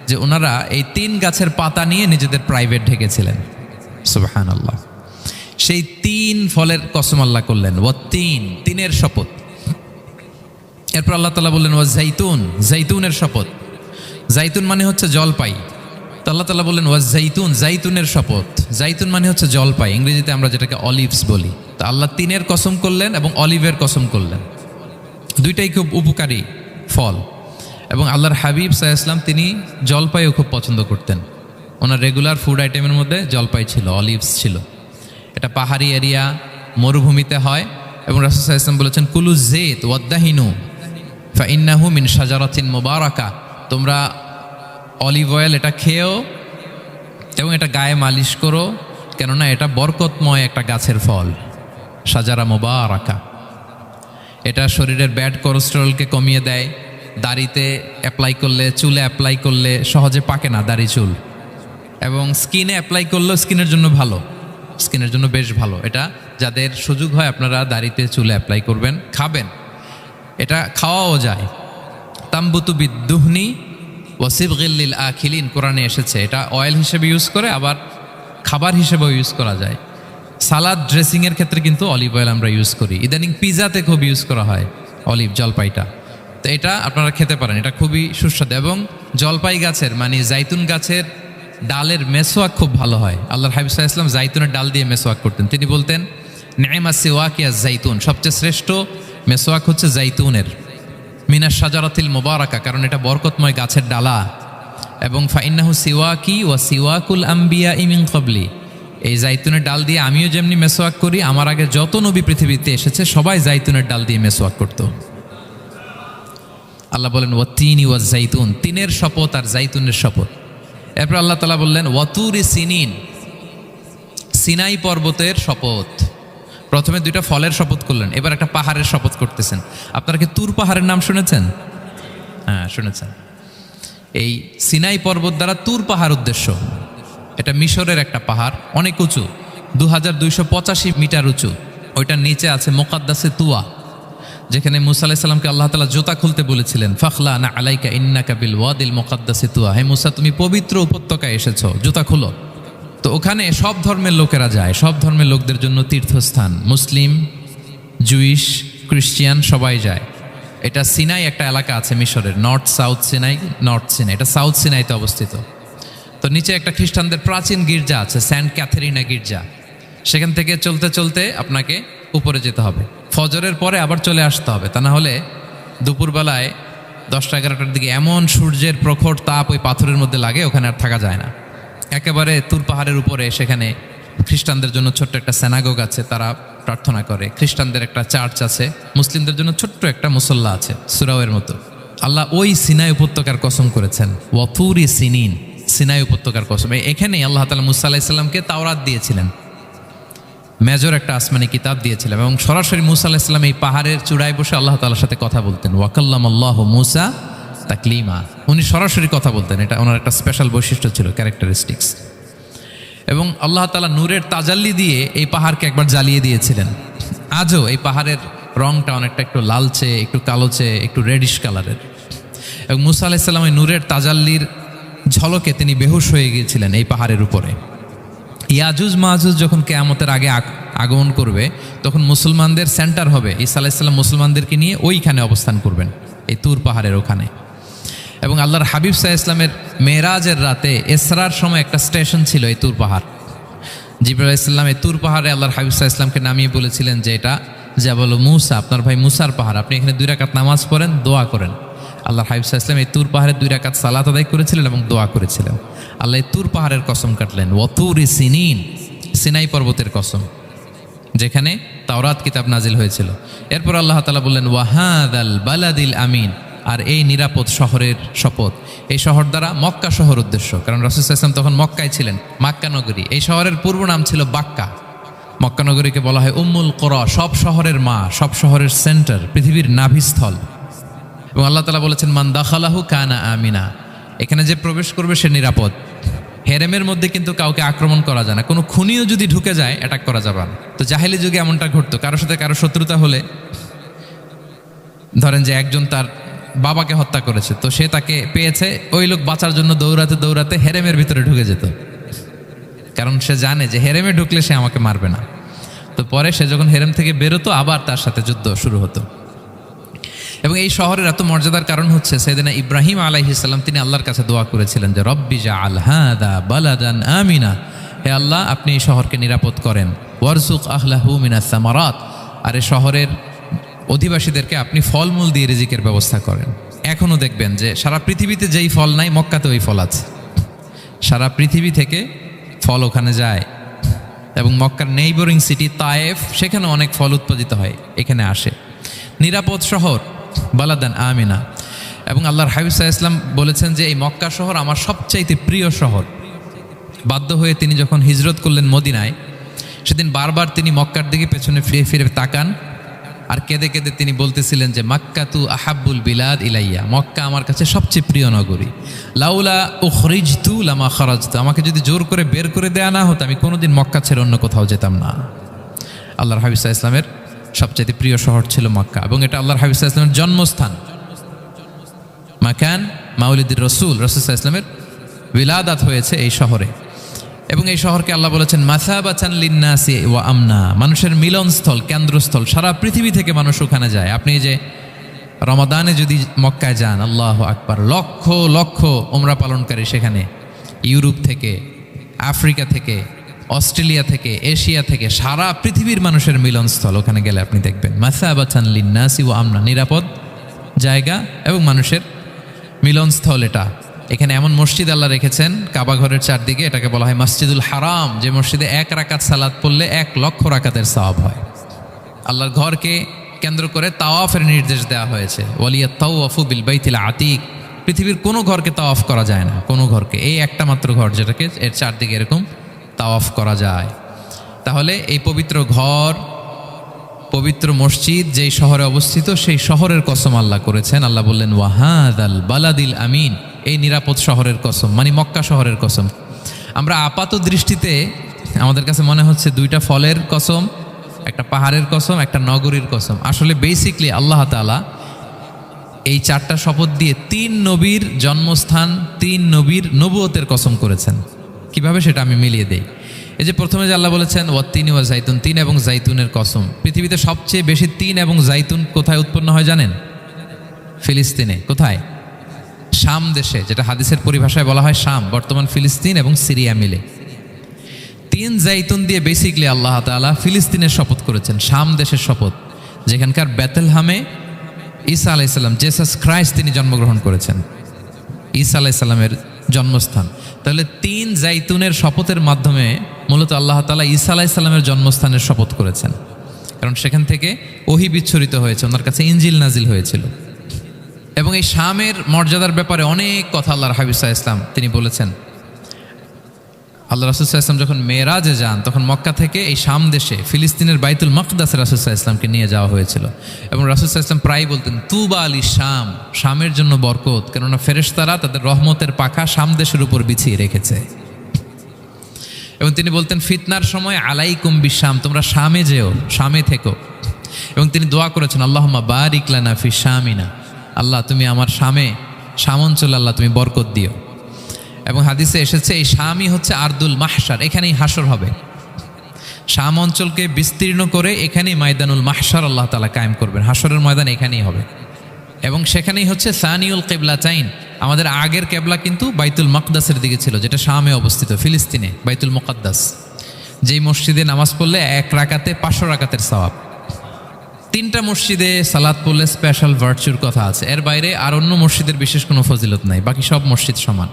যে ওনারা এই তিন গাছের পাতা নিয়ে নিজেদের প্রাইভেট ঢেকেছিলেন। সুবহানাল্লাহ। সেই তিন ফলের কসম আল্লাহ করলেন, ওয়াত-তিন, তিনের শপথ। এরপর আল্লাহ তাআলা বললেন ওয়াজ-জাইতুন, জাইতুনের শপথ। জাইতুন মানে হচ্ছে জলপাই। তো আল্লাহ তাআলা বললেন ওয়াজ-জাইতুন, জাইতুনের শপথ। জাইতুন মানে হচ্ছে জলপাই, ইংরেজিতে আমরা যেটাকে অলিভস বলি। তো আল্লাহ তিনের কসম করলেন এবং অলিভের কসম করলেন। দুইটাই খুব উপকারী ফল, এবং আল্লাহর হাবিব সাল্লাল্লাহু আলাইহি ওয়াসাল্লাম তিনি জলপাইও খুব পছন্দ করতেন। ওনার রেগুলার ফুড আইটেমের মধ্যে জলপাই ছিল, অলিভস ছিল। এটা পাহাড়ি এরিয়া, মরুভূমিতে হয়, এবং রাসূল সাল্লাল্লাহু আলাইহি ওয়াসাল্লাম বলেছেন কুলু যাইত ওয়াদ্দাহিনু ফাইন্নাহু মিন শাজারাতিন মুবারাকা, তোমরা অলিভ অয়েল এটা খেও এবং এটা গায়ে মালিশ করো, কেননা এটা বরকতময় একটা গাছের ফল, শাজারা মুবারাকা। এটা শরীরের ব্যাড কোলেস্টেরলকে কমিয়ে দেয়। দাড়িতে অ্যাপ্লাই করলে, চুলে অ্যাপ্লাই করলে সহজে পাকে না দাড়ি চুল, এবং স্কিনে অ্যাপ্লাই করলেও স্কিনের জন্য ভালো, স্কিনের জন্য বেশ ভালো। এটা যাদের সুযোগ হয় আপনারা দাড়িতে চুলে অ্যাপ্লাই করবেন, খাবেন। এটা খাওয়াও যায়। তাম্বুতু বিদ্দুহনি ওয়াসিবগিল লিল আখিলিন, কোরআনে এসেছে। এটা অয়েল হিসেবে ইউজ করে, আবার খাবার হিসেবেও ইউজ করা যায়। সালাদ ড্রেসিংয়ের ক্ষেত্রে কিন্তু অলিভ অয়েল আমরা ইউজ করি, ইদানিং পিজাতে খুব ইউজ করা হয় অলিভ, জলপাইটা। তো এটা আপনারা খেতে পারেন, এটা খুবই সুস্বাদু। এবং জলপাই গাছের মানে জাইতুন গাছের ডালের মেসোয়াক খুব ভালো হয়। আল্লাহর হাবিব সাল্লাল্লাহু আলাইহি ওয়াসাল্লাম জাইতুনের ডাল দিয়ে মেসোয়াক করতেন। তিনি বলতেন নে'মা সিওয়াকিয়া জাইতুন, সবচেয়ে শ্রেষ্ঠ মেসোয়াক হচ্ছে জাইতুনের, মিনাশ শাজারাতিল মুবারাকা, কারণ এটা বরকতময় গাছের ডালা। এবং ফাইন্নাহু সিওয়াকি ওয়া সিওয়াকুল আম্বিয়া মিন ক্বাবলি, এই জাইতুনের ডাল দিয়ে আমিও যেমনি মেসোয়াক করি, আমার আগে যত নবী পৃথিবীতে এসেছে সবাই জাইতুনের ডাল দিয়ে মেসোয়াক করত। আল্লাহ বলেন ওয়াতিনি ওয়াজ জাইতুন, তিনের শপথ আর জাইতুনের শপথ। এরপর আল্লাহ তাআলা বললেন ওয়াতুরি সিনিন, সিনাই পর্বতের শপথ। প্রথমে দুইটা ফলের শপথ করলেন, এবার একটা পাহাড়ের শপথ করতেছেন। আপনারা কি তুর পাহাড়ের নাম শুনেছেন? হ্যাঁ শুনেছেন। এই সিনাই পর্বত দ্বারা তুর পাহাড় উদ্দেশ্য। এটা মিশরের একটা পাহাড়, অনেক উঁচু, 2285 মিটার উঁচু। ওইটার নিচে আছে মুকাদ্দাসে তুয়া, যেখানে মুসা আলাইহিস সালামকে আল্লাহ তাআলা জুতা খুলতে বলেছিলেন, ফাখলা না আলাইকা ইন্নাকা বিল ওয়াদিল মুকাদ্দাসি তুয়া, হে মুসা তুমি পবিত্র উপত্যকায় এসেছো, জুতা খুলো। তো ওখানে সব ধর্মের লোকেরা যায়, সব ধর্মের লোকদের জন্য তীর্থস্থান, মুসলিম, জুইশ, খ্রিস্টিয়ান সবাই যায়। এটা সিনাই একটা এলাকা আছে মিশরের, north south Sinai, north Sinai, এটা সাউথ সিনাইতে অবস্থিত। তো নিচে একটা খ্রিস্টানদের প্রাচীন গির্জা আছে, সেন্ট ক্যাথেরিনা গির্জা। সেখান থেকে চলতে চলতে আপনাকে উপরে যেতে হবে, ফজরের পরে আবার চলে আসতে হবে, তা না হলে দুপুরবেলায় 10টা-11টার দিকে এমন সূর্যের প্রখর তাপ ওই পাথরের মধ্যে লাগে, ওখানে আর থাকা যায় না। একেবারে তুর পাহাড়ের উপরে সেখানে খ্রিস্টানদের জন্য ছোট্ট একটা সেনাগোগ আছে, তারা প্রার্থনা করে। খ্রিস্টানদের একটা চার্চ আছে, মুসলিমদের জন্য ছোট্ট একটা মুসল্লা আছে সুরাওয়ের মতো। আল্লাহ ওই সিনাই উপত্যকার কসম করেছেন, ওয়াতুরি সিনিন, সিনাই উপত্যকার কসম। এখানেই আল্লাহ তাআলা মুসা আলাইহিস সালামকে তাওরাত দিয়েছিলেন, মেজর একটা আসমানি কিতাব দিয়েছিলেন। এবং সরাসরি মুসা আলাইহিস সালাম এই পাহাড়ের চূড়ায় বসে আল্লাহ তাআলার সাথে কথা বলতেন। ওয়াকাল্লামাল্লাহু মুসা তাকলিমা, উনি সরাসরি কথা বলতেন, এটা ওনার একটা স্পেশাল বৈশিষ্ট্য ছিল, ক্যারেক্টারিস্টিক্স। এবং আল্লাহ তাআলা নূরের তাজাল্লি দিয়ে এই পাহাড়কে একবার জ্বালিয়ে দিয়েছিলেন। আজও এই পাহাড়ের রংটা অনেকটা একটু লালচে, একটু কালোচে, একটু রেডিশ কালারের। এবং মুসা আলাইহিস সালাম এই নূরের তাজাল্লির ঝলকে তিনি বেহুশ হয়ে গিয়েছিলেন এই পাহাড়ের উপরে। ইয়াজুজ মাহাজুজ যখন কিয়ামতের আগে আগমন করবে, তখন মুসলমানদের সেন্টার হবে। ঈসা আলাইহিস সালাম মুসলমানদেরকে নিয়ে ওইখানে অবস্থান করবেন, এই তুর পাহাড়ের ওখানে। এবং আল্লাহর হাবিব সাল্লাল্লাহু আলাইহি ওয়াসাল্লামের মেরাজের রাতে ইসরার সময় একটা স্টেশন ছিল এই তুর পাহাড়। জিবরাইল আলাইহিস সালাম এই তুর পাহাড়ে আল্লাহর হাবিব সাল্লাল্লাহু আলাইহি ওয়াসাল্লামকে নামিয়ে বলেছিলেন যে এটা জাবাল মুসা, আপনার ভাই মুসার পাহাড়, আপনি এখানে 2 রাকাত নামাজ পড়েন, দোয়া করেন। আল্লাহর হাবিব সাল্লাল্লাহু আলাইহি ওয়াসাল্লাম এই তুর পাহাড়ে 2 রাকাত সালাত আদায় করেছিলেন এবং দোয়া করেছিলেন। আল্লাহ এই তুর পাহাড়ের কসম কাটলেন, ওয়াতুরি সিনিন, সিনাই পর্বতের কসম, যেখানে তাওরাত কিতাব নাজিল হয়েছিল। এরপর আল্লাহ তাআলা বললেন ওয়াহাদাল বালাদিল আমিন, আর এই নিরাপদ শহরের শপথ। এই শহর দ্বারা মক্কা শহর উদ্দেশ্য, কারণ রাসূল সাল্লাল্লাহু আলাইহি ওয়াসাল্লাম তখন মক্কায় ছিলেন, মক্কা নগরী। এই শহরের পূর্ব নাম ছিল বাক্কা। মক্কা নগরীকে বলা হয় উম্মুল কুরা, সব শহরের মা, সব শহরের সেন্টার, পৃথিবীর নাভিস্থল। এবং আল্লাহ তাআলা বলেছেন মান দাখালাহু কানা আমিনা, এখানে যে প্রবেশ করবে সে নিরাপদ। হেরেমের মধ্যে কিন্তু কাউকে আক্রমণ করা যায় না, কোনো খুনিও যদি ঢুকে যায় অ্যাটাক করা যাবে না। তো জাহেলি যুগে এমনটা ঘটতো, কারোর সাথে কারো শত্রুতা হলে, ধরেন যে একজন তার বাবাকে হত্যা করেছে, তো সে তাকে পেয়েছে, ওই লোক বাঁচার জন্য দৌড়াতে দৌড়াতে হেরেমের ভিতরে ঢুকে যেত, কারণ সে জানে যে হেরেমে ঢুকলে সে আমাকে মারবে না। তো পরে সে যখন হেরেম থেকে বেরোতো, আবার তার সাথে যুদ্ধ শুরু হতো। এবং এই শহরের এত মর্যাদার কারণ হচ্ছে সাইয়েদনা ইব্রাহিম আলাইহিস সালাম তিনি আল্লাহর কাছে দোয়া করেছিলেন যে রব্বি জাআল হাদা বালাদান আমিনা, হে আল্লাহ আপনি এই শহরকে নিরাপদ করেন, ওয়ারযুক আহলাহু মিনাস সামারাত, আর এই শহরের অধিবাসীদেরকে আপনি ফলমূল দিয়ে রিজিকের ব্যবস্থা করেন। এখনও দেখবেন যে সারা পৃথিবীতে যেই ফল নাই মক্কাতে ওই ফল আছে, সারা পৃথিবী থেকে ফল ওখানে যায়। এবং মক্কার নেইবরিং সিটি তায়েফ, সেখানে অনেক ফল উৎপাদিত হয়, এখানে আসে। নিরাপদ শহর বালাদান আমিনা। এবং আল্লাহর হাবিব সাল্লাল্লাহু আলাইহি ওয়াসাল্লাম বলেছেন যে এই মক্কা শহর আমার সবচাইতে প্রিয় শহর। বাধ্য হয়ে তিনি যখন হিজরত করলেন মদিনায়, সেদিন বারবার তিনি মক্কার দিকে পেছনে ফিরে ফিরে তাকান, আর কেঁদে কেঁদে তিনি বলতেছিলেন যে মাক্কাতু আহাব্বুল বিলাদ ইলাইয়া, মক্কা আমার কাছে সবচেয়ে প্রিয় নগরী। লাউলা উখরিজতু লামা খারাজতু, আমাকে যদি জোর করে বের করে দেয়া না হতো আমি কোনোদিন মক্কা ছেড়ে অন্য কোথাও যেতাম না। আল্লাহর হাবিব সাল্লাল্লাহু আলাইহি ওয়াসাল্লামের সবচেয়ে প্রিয় শহর ছিল মক্কা, এবং এটা আল্লাহর হাবিব সাল্লাল্লাহু আলাইহি ওয়াসাল্লামের জন্মস্থান, মাকান মাউলিদির রাসূল, রাসূল সাল্লাল্লাহু আলাইহি ওয়াসাল্লামের বিলাদাত হয়েছে এই শহরে। এবং এই শহরকে আল্লাহ বলেছেন মাসাবাতান লিন্নাসি ওয়া আমনা, মানুষের মিলনস্থল, কেন্দ্রস্থল, সারা পৃথিবী থেকে মানুষ ওখানে যায়। আপনি যে রমাদানে যদি মক্কায় যান, আল্লাহু আকবার, লক্ষ লক্ষ ওমরা পালনকারী সেখানে, ইউরোপ থেকে, আফ্রিকা থেকে, অস্ট্রেলিয়া থেকে, এশিয়া থেকে, সারা পৃথিবীর মানুষের মিলনস্থল। ওখানে গেলে আপনি দেখবেন মাসাবাতান লিন্নাসি ওয়া আমনা, নিরাপদ জায়গা এবং মানুষের মিলনস্থল। এটা এখানে এমন মসজিদ আল্লাহ রেখেছেন কাবা ঘরের চারদিকে, এটাকে বলা হয় মসজিদুল হারাম, যে মসজিদে 1 রাকাত সালাত পড়লে 1 লক্ষ রাকাতের সওয়াব হয়। আল্লাহর ঘরকে কেন্দ্র করে তাওয়াফের নির্দেশ দেওয়া হয়েছে, ওয়ালিয়া তাওয়াফু বিল বাইতিল আতিক। পৃথিবীর কোনো ঘরকে তাওয়াফ করা যায় না, কোনো ঘরকে, এই একটা মাত্র ঘর যেটাকে এর চারদিকে এরকম তাওয়াফ করা যায়। তাহলে এই পবিত্র ঘর, পবিত্র মসজিদ যেই শহরে অবস্থিত, সেই শহরের কসম আল্লাহ করেছেন। আল্লাহ বললেন ওয়াহাদাল বালাদিল আমিন, এই নিরাপদ শহরের কসম, মানে মক্কা শহরের কসম। আমরা আপাত দৃষ্টিতে আমাদের কাছে মনে হচ্ছে দুইটা ফলের কসম, একটা পাহাড়ের কসম, একটা নগরীর কসম। আসলে বেসিকলি আল্লাহ তাআলা এই 4টা শপথ দিয়ে 3 নবীর জন্মস্থান, 3 নবীর নবুয়তের কসম করেছেন। কিভাবে সেটা আমি মিলিয়ে দেই। এই যে প্রথমে যে আল্লাহ বলেছেন ওয়াত্তিনি ওয়া জাইতুন, 3 এবং জাইতুনের কসম। পৃথিবীতে সবচেয়ে বেশি 3 এবং জাইতুন কোথায় উৎপন্ন হয় জানেন? ফিলিস্তিনে। কোথায়? শাম দেশে, যেটা হাদিসের পরিভাষায় বলা হয় শাম, বর্তমান ফিলিস্তিন এবং সিরিয়া মিলে। 3 জাইতুন দিয়ে বেসিকলি আল্লাহ তাআলা ফিলিস্তিনের শপথ করেছেন, শাম দেশের শপথ, যেখানকার বেথলহামে ঈসা আলাইহিস সালাম, জেসাস ক্রাইস্ট, তিনি জন্মগ্রহণ করেছেন, ঈসা আলাইহিস সালামের জন্মস্থান। তাহলে 3 জাইতুনের শপথের মাধ্যমে মূলত আল্লাহ তাআলা ঈসা আলাইহিস সালামের জন্মস্থানের শপথ করেছেন, কারণ সেখান থেকে ওহী বিচ্ছুরিত হয়েছে, ওনার কাছে ইনজিল নাজিল হয়েছিল। এবং এই শামের মর্যাদার ব্যাপারে অনেক কথা আল্লাহর হাবিব সাল্লাল্লাহু আলাইহি ওয়াসাল্লাম তিনি বলেছেন। আল্লাহ রাসূল সাল্লাল্লাহু আলাইহি ওয়াসাল্লাম যখন মেরাজে যান, তখন মক্কা থেকে এই শাম দেশে ফিলিস্তিনের বাইতুল মাকদাসে রাসূল সাল্লাল্লাহু আলাইহি ওয়াসাল্লামকে নিয়ে যাওয়া হয়েছিল। এবং রাসূল সাল্লাল্লাহু আলাইহি ওয়াসাল্লাম প্রায় বলতেন তুবা আলি শাম, শামের জন্য বরকত, কেননা ফেরেশতারা তাদের রহমতের পাখা শাম দেশের উপর বিছিয়ে রেখেছে। এবং তিনি বলতেন ফিতনার সময় আলাইকুম বিশাম, তোমরা শামে যেও, শামে থেকো। এবং তিনি দোয়া করেছেন আল্লাহুম্মা বারিক লানা ফি শামিনা, আল্লাহ তুমি আমার শাম অঞ্চলে আল্লাহ তুমি বরকত দিও। এবং হাদিসে এসেছে এই শামই হচ্ছে আরদুল মাহশার, এখানেই হাসর হবে। শাম অঞ্চলকে বিস্তীর্ণ করে এখানেই ময়দানুল মাহশার আল্লাহ তাআলা কায়েম করবেন, হাসরের ময়দান এখানেই হবে। এবং সেখানেই হচ্ছে সানিউল কিবলাতাইন, আমাদের আগের কেবলা কিন্তু বাইতুল মাকদাসের দিকে ছিল, যেটা শামে অবস্থিত, ফিলিস্তিনে বাইতুল মুকাদ্দাস, যেই মসজিদে নামাজ পড়লে 1 রাকাতে 500 রাকাতের সওয়াব। 3টা মসজিদে সালাত পড়লে স্পেশাল ভার্চুর কথা আছে, এর বাইরে আর অন্য মসজিদের বিশেষ কোনো ফজিলত নাই, বাকি সব মসজিদ সমান।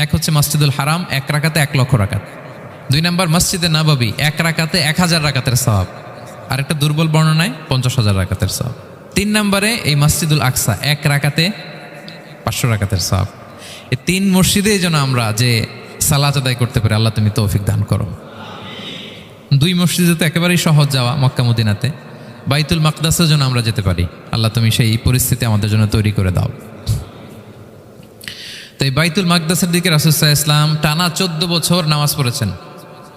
এক হচ্ছে মসজিদুল হারাম, 1 রাকাতে 1 লক্ষ রাকাত। 2 নম্বর মসজিদে নববী, 1 রাকাতে 1000 রাকাতের সওয়াব। আর একটা দুর্বল বর্ণনায় 50,000 রাকাতের সওয়াব। 3 নম্বরে এই মসজিদুল আকসা, 1 রাকাতে 500 রাকাতের সওয়াব। এই 3 মসজিদে যেন আমরা যে সালাত আদায় করতে পারি, আল্লাহ তুমি তৌফিক দান করো। 2 মসজিদে তো একেবারেই সহজ যাওয়া, মক্কা মদিনাতে। বাইতুল মাকদাসে যেন আমরা যেতে পারি, আল্লাহ তুমি সেই পরিস্থিতি আমাদের জন্য তৈরি করে দাও। তো এই বাইতুল মাকদাসের দিকে রাসূল সাল্লাল্লাহু আলাইহি ওয়াসাল্লাম টানা 14 বছর নামাজ পড়েছেন।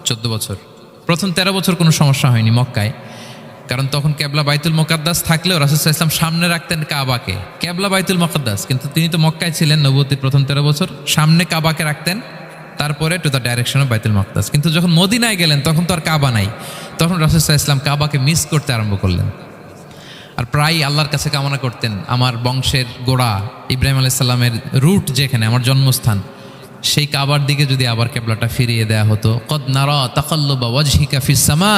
14 বছর। প্রথম 13 বছর কোনো সমস্যা হয়নি মক্কায়, কারণ তখন কেবলা বাইতুল মুকাদ্দাস থাকলেও রাসূল সাল্লাল্লাহু আলাইহি ওয়াসাল্লাম সামনে রাখতেন কাবাকে, কেবলা বাইতুল মুকাদ্দাস, কিন্তু তিনি তো মক্কায় ছিলেন নবুয়তির প্রথম 13 বছর, সামনে কাবাকে রাখতেন, তারপরে টু দ্য ডাইরেকশন অফ বাইতুল মুকাদ্দাস। কিন্তু যখন মদিনায় গেলেন তখন তো আর কাবা নাই, তখন রাসূল সাল্লাল্লাহু আলাইহি ওয়াসাল্লাম কাবাকে মিস করতে আরম্ভ করলেন। আর প্রায় আল্লাহর কাছে কামনা করতেন আমার বংশের গোড়া ইব্রাহিম আলাইহিস সালামের রুট, যেখানে আমার জন্মস্থান, সেই কাবার দিকে যদি আবার কেবলাটা ফিরিয়ে দেয়া হতো। কদ নারা তাকাল্লুবা ওয়াজহিকা ফিস সামা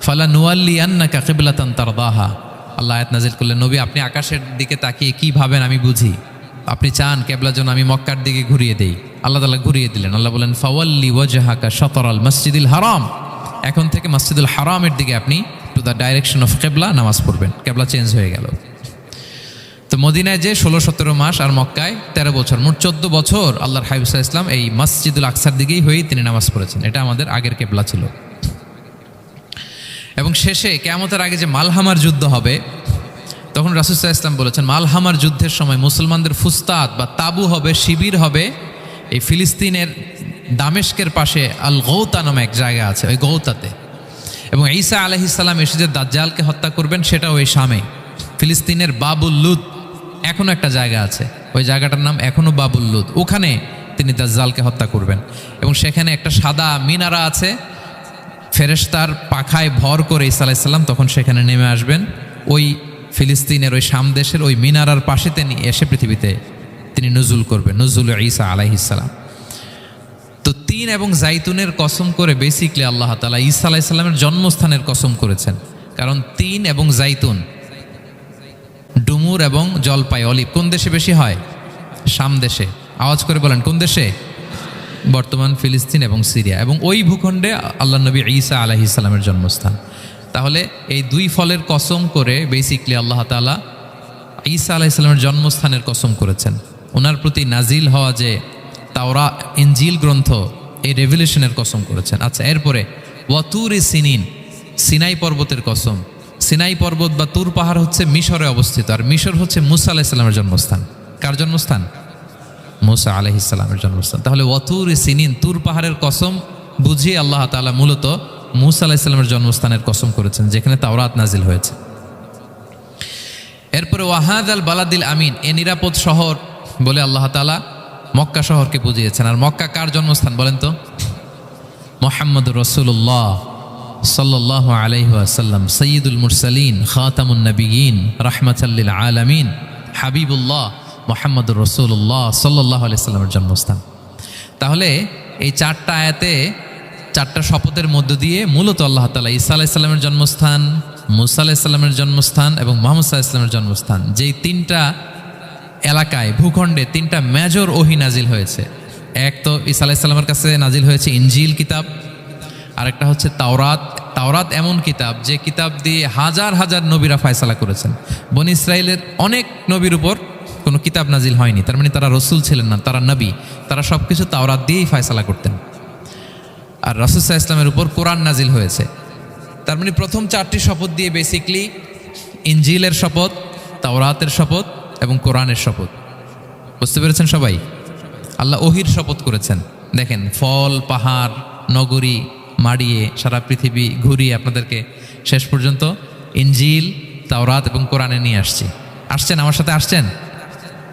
ফালানুওয়াল্লিয়ান্নাকা কিবলাতান তারদাহা। আল্লাহ আয়াত নাযিল করলেন, নবী আপনি আকাশের দিকে তাকিয়ে কি ভাবেন আমি বুঝি, আপনি চান কেবলার জন্য আমি মক্কার দিকে ঘুরিয়ে দেই। আল্লাহ তাআলা ঘুরিয়ে দিলেন। আল্লাহ বলেন ফাওয়াল্লি ওয়াজহাকা শাতরাল মসজিদিল হারাম, এখন থেকে মসজিদুল হারামের দিকে আপনি টু দ্য ডাইরেকশন অফ কেবলা নামাজ পড়বেন। কেবলা চেঞ্জ হয়ে গেল। তো মদিনায় যে 16-17 মাস আর মক্কায় 13 বছর, মোট 14 বছর আল্লাহর হাবিব সাল্লাল্লাহু আলাইহি ওয়াসাল্লাম এই মসজিদুল আকসার দিকেই হয়েই তিনি নামাজ পড়েছেন। এটা আমাদের আগের কেবলা ছিল। এবং শেষে কিয়ামতের আগে যে মালহামার যুদ্ধ হবে, তখন রাসূল সাল্লাল্লাহু আলাইহি ওয়াসাল্লাম বলেছেন মালহামার যুদ্ধের সময় মুসলমানদের ফুস্তাত বা তাবু হবে, শিবির হবে এই ফিলিস্তিনের দামেস্কের পাশে আল গৌতা নামে এক জায়গা আছে, ওই গৌতাতে। এবং ঈসা আলাইহিস সালাম এসে যে দাজ্জালকে হত্যা করবেন সেটাও ওই শামে, ফিলিস্তিনের বাবুল লুদ এখনো একটা জায়গা আছে, ওই জায়গাটার নাম এখনো বাবুল লুদ। ওখানে তিনি দাজ্জালকে হত্যা করবেন। এবং সেখানে একটা সাদা মিনারা আছে, ফেরেশতার পাখায় ভর করে ঈসা আলাইহিস সালাম তখন সেখানে নেমে আসবেন। ওই ফিলিস্তিনের ওই শাম দেশের ওই মিনারার পাশে তিনি এসে পৃথিবীতে তিনি নুজুল করবেন, নুজুল ঈসা আলাইহিস সালাম। তো তিন এবং জাইতুনের কসম করে বেসিকলি আল্লাহ তাআলা ঈসা আলাইহিস সালামের জন্মস্থানের কসম করেছেন। কারণ তিন এবং জাইতুন, ডুমুর এবং জলপাই, অলিভ কোন দেশে বেশি হয়? শাম দেশে। আওয়াজ করে বলেন কোন দেশে? বর্তমান ফিলিস্তিন এবং সিরিয়া, এবং ওই ভূখণ্ডে আল্লাহ নবী ঈসা আলাইহিস সালামের জন্মস্থান। তাহলে এই দুই ফলের কসম করে বেসিকলি আল্লাহ তাআলা ঈসা আলাইহিস সালামের জন্মস্থানের কসম করেছেন। ওনার প্রতি নাজিল হওয়া যে তাওরাত ইনজিল গ্রন্থ, এই রেভেলেশনের কসম করেছেন। আচ্ছা, এরপরে ওয়াতুরি সিনিন, সিনাই পর্বতের কসম। সিনাই পর্বত বা তুর পাহাড় হচ্ছে মিশরে অবস্থিত, আর মিশর হচ্ছে মুসা আলাইহিস সালামের জন্মস্থান। কার জন্মস্থান? মুসা আলাইহিস সালামের জন্মস্থান। তাহলে ওয়াতুরি সিনিন, তুর পাহাড়ের কসম বুঝিয়ে আল্লাহ তাআলা মূলত মুসা আলাইহিস সালামের জন্মস্থানের কসম করেছেন, যেখানে তাওরাত নাজিল হয়েছে। এরপরে ওয়াহাদাল বালাদিল আমিন, এ নিরাপদ শহর বলে আল্লাহ তাআলা মক্কা শহরকে বুঝিয়েছেন। আর মক্কা কার জন্মস্থান বলেন তো? মুহাম্মদুর রাসূলুল্লাহ সাল্লাল্লাহু আলাইহি ওয়াসাল্লাম, সাইয়্যিদুল মুরসালিন, খাতামুন নবিয়্যিন, রাহমাতাল লিল আলামিন, হাবিবুল্লাহ মুহাম্মদুর রাসূলুল্লাহ সাল্লাল্লাহু আলাইহি ওয়াসাল্লামের জন্মস্থান। তাহলে এই চারটা আয়াতে চারটা শপথের মধ্য দিয়ে মূলত আল্লাহ তাআলা ঈসা আলাইহিস সালামের জন্মস্থান, মুসা আলাইহিস সালামের জন্মস্থান এবং মুহাম্মদ সাল্লাল্লাহু আলাইহি ওয়াসাল্লামের জন্মস্থান, যেই তিনটা এলাকায় ভূখণ্ডে তিনটা মেজর ওহী নাজিল হয়েছে। এক তো ঈসা আলাইহিস সালামের কাছে নাজিল হয়েছে ইনজিল কিতাব, আরেকটা হচ্ছে তাওরাত। তাওরাত এমন কিতাব যে কিতাব দিয়ে হাজার হাজার নবীরা ফয়সালা করেছেন। বনি ইসরাইলের অনেক নবীর উপর কোনো কিতাব নাজিল হয়নি, তার মানে তারা রসুল ছিলেন না, তারা নবী। তারা সব কিছু তাওরাত দিয়েই ফয়সালা করতেন। আর রাসূল সাল্লাল্লাহু আলাইহি ওয়াসাল্লামের উপর কোরআন নাজিল হয়েছে। তার মানে প্রথম চারটি শপথ দিয়ে বেসিকলি ইনজিলের শপথ, তাওরাতের শপথ এবং কোরআনের শপথ। বুঝতে পেরেছেন সবাই? আল্লাহ ওহির শপথ করেছেন। দেখেন, ফল, পাহাড়, নগরী মাড়িয়ে সারা পৃথিবী ঘুরিয়ে আপনাদেরকে শেষ পর্যন্ত ইনজিল, তাওরাত এবং কোরআনে নিয়ে আসছেন আমার সাথে আসছেন।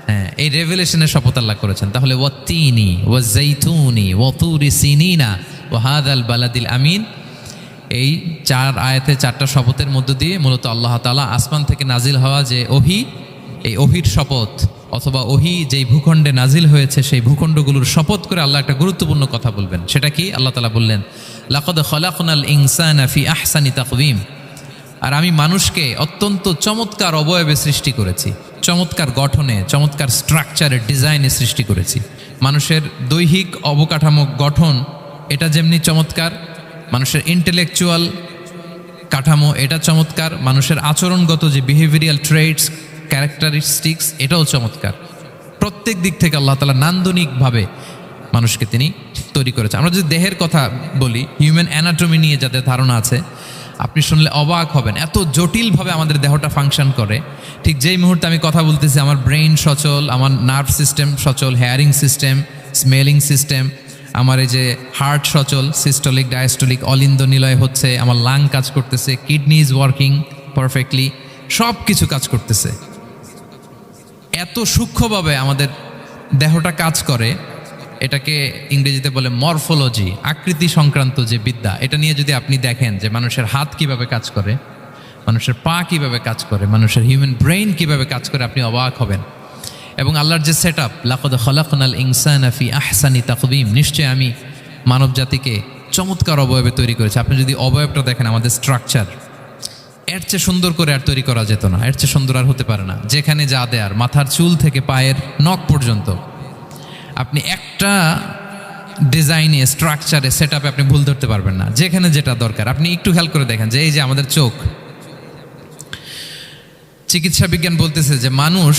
হ্যাঁ, এই রেভেলেশনের শপথ আল্লাহ করেছেন। তাহলে ওয়াত্তিনি ওয়াজাইতুনি ওয়াতুরি সিনিনা ওয়াহাদাল বালাদিল আমিন, এই চার আয়াতে চারটা শপথের মধ্য দিয়ে মূলত আল্লাহ তাআলা আসমান থেকে নাজিল হওয়া যে ওহী, এই ওহীর শপথ অথবা ওহী যেই ভূখণ্ডে নাজিল হয়েছে সেই ভূখণ্ডগুলোর শপথ করে আল্লাহ একটা গুরুত্বপূর্ণ কথা বলবেন। সেটা কি? আল্লাহ তাআলা বললেন, লাকাদ খালাকনাল ইনসানা ফি আহসানি তাকওয়িম, আর আমি মানুষকে অত্যন্ত চমৎকার অবয়বে সৃষ্টি করেছি, চমৎকার গঠনে, চমৎকার স্ট্রাকচারের ডিজাইনে সৃষ্টি করেছি। মানুষের দৈহিক অবকাঠামো গঠন এটা যেমনি চমৎকার, মানুষের ইন্টেলেকচুয়াল কাঠামো এটা চমৎকার, মানুষের আচরণগত যে বিহেভিয়ারাল ট্রেটস, ক্যারেক্টারিস্টিক্স এটাও চমৎকার। প্রত্যেক দিক থেকে আল্লাহ তাআলা নান্দনিকভাবে মানুষকে তিনি তৈরি করেছেন। আমরা যদি দেহের কথা বলি, হিউম্যান অ্যানাটমি নিয়ে যাদের ধারণা আছে, আপনি শুনলে অবাক হবেন এত জটিলভাবে আমাদের দেহটা ফাংশন করে। ঠিক যেই মুহূর্তে আমি কথা বলতেছি আমার ব্রেইন সচল, আমার নার্ভ সিস্টেম সচল, হেয়ারিং সিস্টেম, স্মেলিং সিস্টেম, আমার এই যে হার্ট সচল, সিস্টোলিক ডায়াস্টোলিক অলিন্দ নিলয় হচ্ছে, আমার লাং কাজ করতেছে, কিডনি ইজ ওয়ার্কিং পারফেক্টলি, সব কিছু কাজ করতেছে। এত সূক্ষ্মভাবে আমাদের দেহটা কাজ করে, এটাকে ইংরেজিতে বলে মরফোলজি, আকৃতি সংক্রান্ত যে বিদ্যা। এটা নিয়ে যদি আপনি দেখেন যে মানুষের হাত কিভাবে কাজ করে, মানুষের পা কিভাবে কাজ করে, মানুষের হিউম্যান ব্রেইন কিভাবে কাজ করে, আপনি অবাক হবেন। এবং আল্লাহর যে সেট আপ, লাকাদ খালাকনাল ইনসানা ফি আহসানি তাকওয়িম, নিশ্চয় আমি মানব জাতিকে চমৎকার অবয়বে তৈরি করেছি। আপনি যদি অবয়বটা দেখেন, আমাদের স্ট্রাকচার এর চেয়ে সুন্দর করে আর তৈরি করা যেত না, এর চেয়ে সুন্দর আর হতে পারে না। যেখানে যা দেয়ার, মাথার চুল থেকে পায়ের নখ পর্যন্ত, আপনি একটা ডিজাইনে, স্ট্রাকচারে, সেট আপে আপনি ভুল ধরতে পারবেন না। যেখানে যেটা দরকার আপনি একটু খেয়াল করে দেখেন যে এই যে আমাদের চোখ, চিকিৎসা বিজ্ঞান বলতেছে যে মানুষ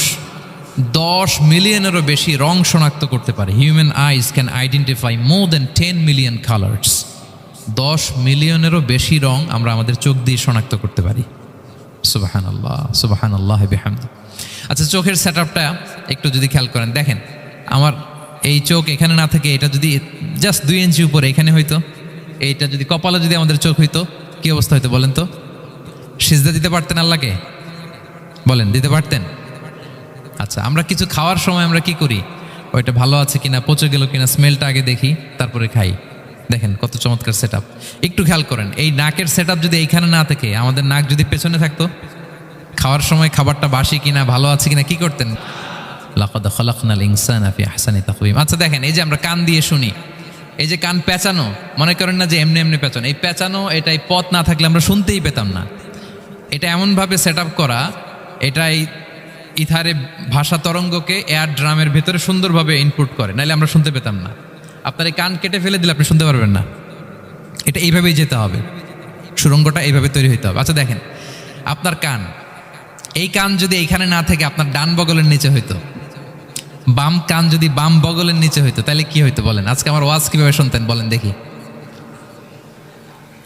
10 মিলিয়নেরও বেশি রং শনাক্ত করতে পারে। Human eyes can identify more than 10 million colours. 10 মিলিয়নেরও বেশি রং আমরা আমাদের চোখ দিয়ে শনাক্ত করতে পারি। সুবহানাল্লাহ, সুবহানাল্লাহ বিহামদি। আচ্ছা, চোখের সেট আপটা একটু যদি খেয়াল করেন, দেখেন আমার এই চোখ এখানে না থেকে এটা যদি জাস্ট 2 ইঞ্চি উপরে এখানে হইতো, এইটা যদি কপালে যদি আমাদের চোখ হইতো, কি অবস্থা হইতো বলেন তো? সিজদা দিতে পারতেন আল্লাহকে? বলেন, দিতে পারতেন? আচ্ছা, আমরা কিছু খাওয়ার সময় আমরা কি করি? ওইটা ভালো আছে কিনা, পচে গেল কিনা, স্মেলটা আগে দেখি, তারপরে খাই। দেখেন কত চমৎকার সেট আপ। একটু খেয়াল করেন, এই নাকের সেট আপ যদি এইখানে না থাকে, আমাদের নাক যদি পেছনে থাকতো, খাওয়ার সময় খাবারটা বাসি কিনা, ভালো আছে কিনা কি করতেন? লাকাদ খালাকনাল ইনসানা ফি আহসানি তাকওয়িম। আচ্ছা দেখেন, এই যে আমরা কান দিয়ে শুনি, এই যে কান পেঁচানো, মনে করেন না যে এমনি এমনি পেঁচানো, এই পেঁচানো, এটাই পথ না থাকলে আমরা শুনতেই পেতাম না। এটা এমনভাবে সেট আপ করা, এটাই ইথারে ভাষা তরঙ্গকে এয়ার ড্রামের ভেতরে সুন্দরভাবে ইনপুট করে, নাহলে আমরা শুনতে পেতাম না। আপনার এই কান কেটে ফেলে দিলে আপনি শুনতে পারবেন না। এটা এইভাবেই যেতে হবে, সুরঙ্গটা এইভাবে তৈরি হইতে হবে। আচ্ছা দেখেন, আপনার কান, এই কান যদি এইখানে না থেকে আপনার ডান বগলের নিচে হইতো, বাম কান যদি বাম বগলের নিচে হইতো, তাহলে কি হইতো বলেন? আজকে আমার ওয়াজ কিভাবে শুনতেন বলেন দেখি,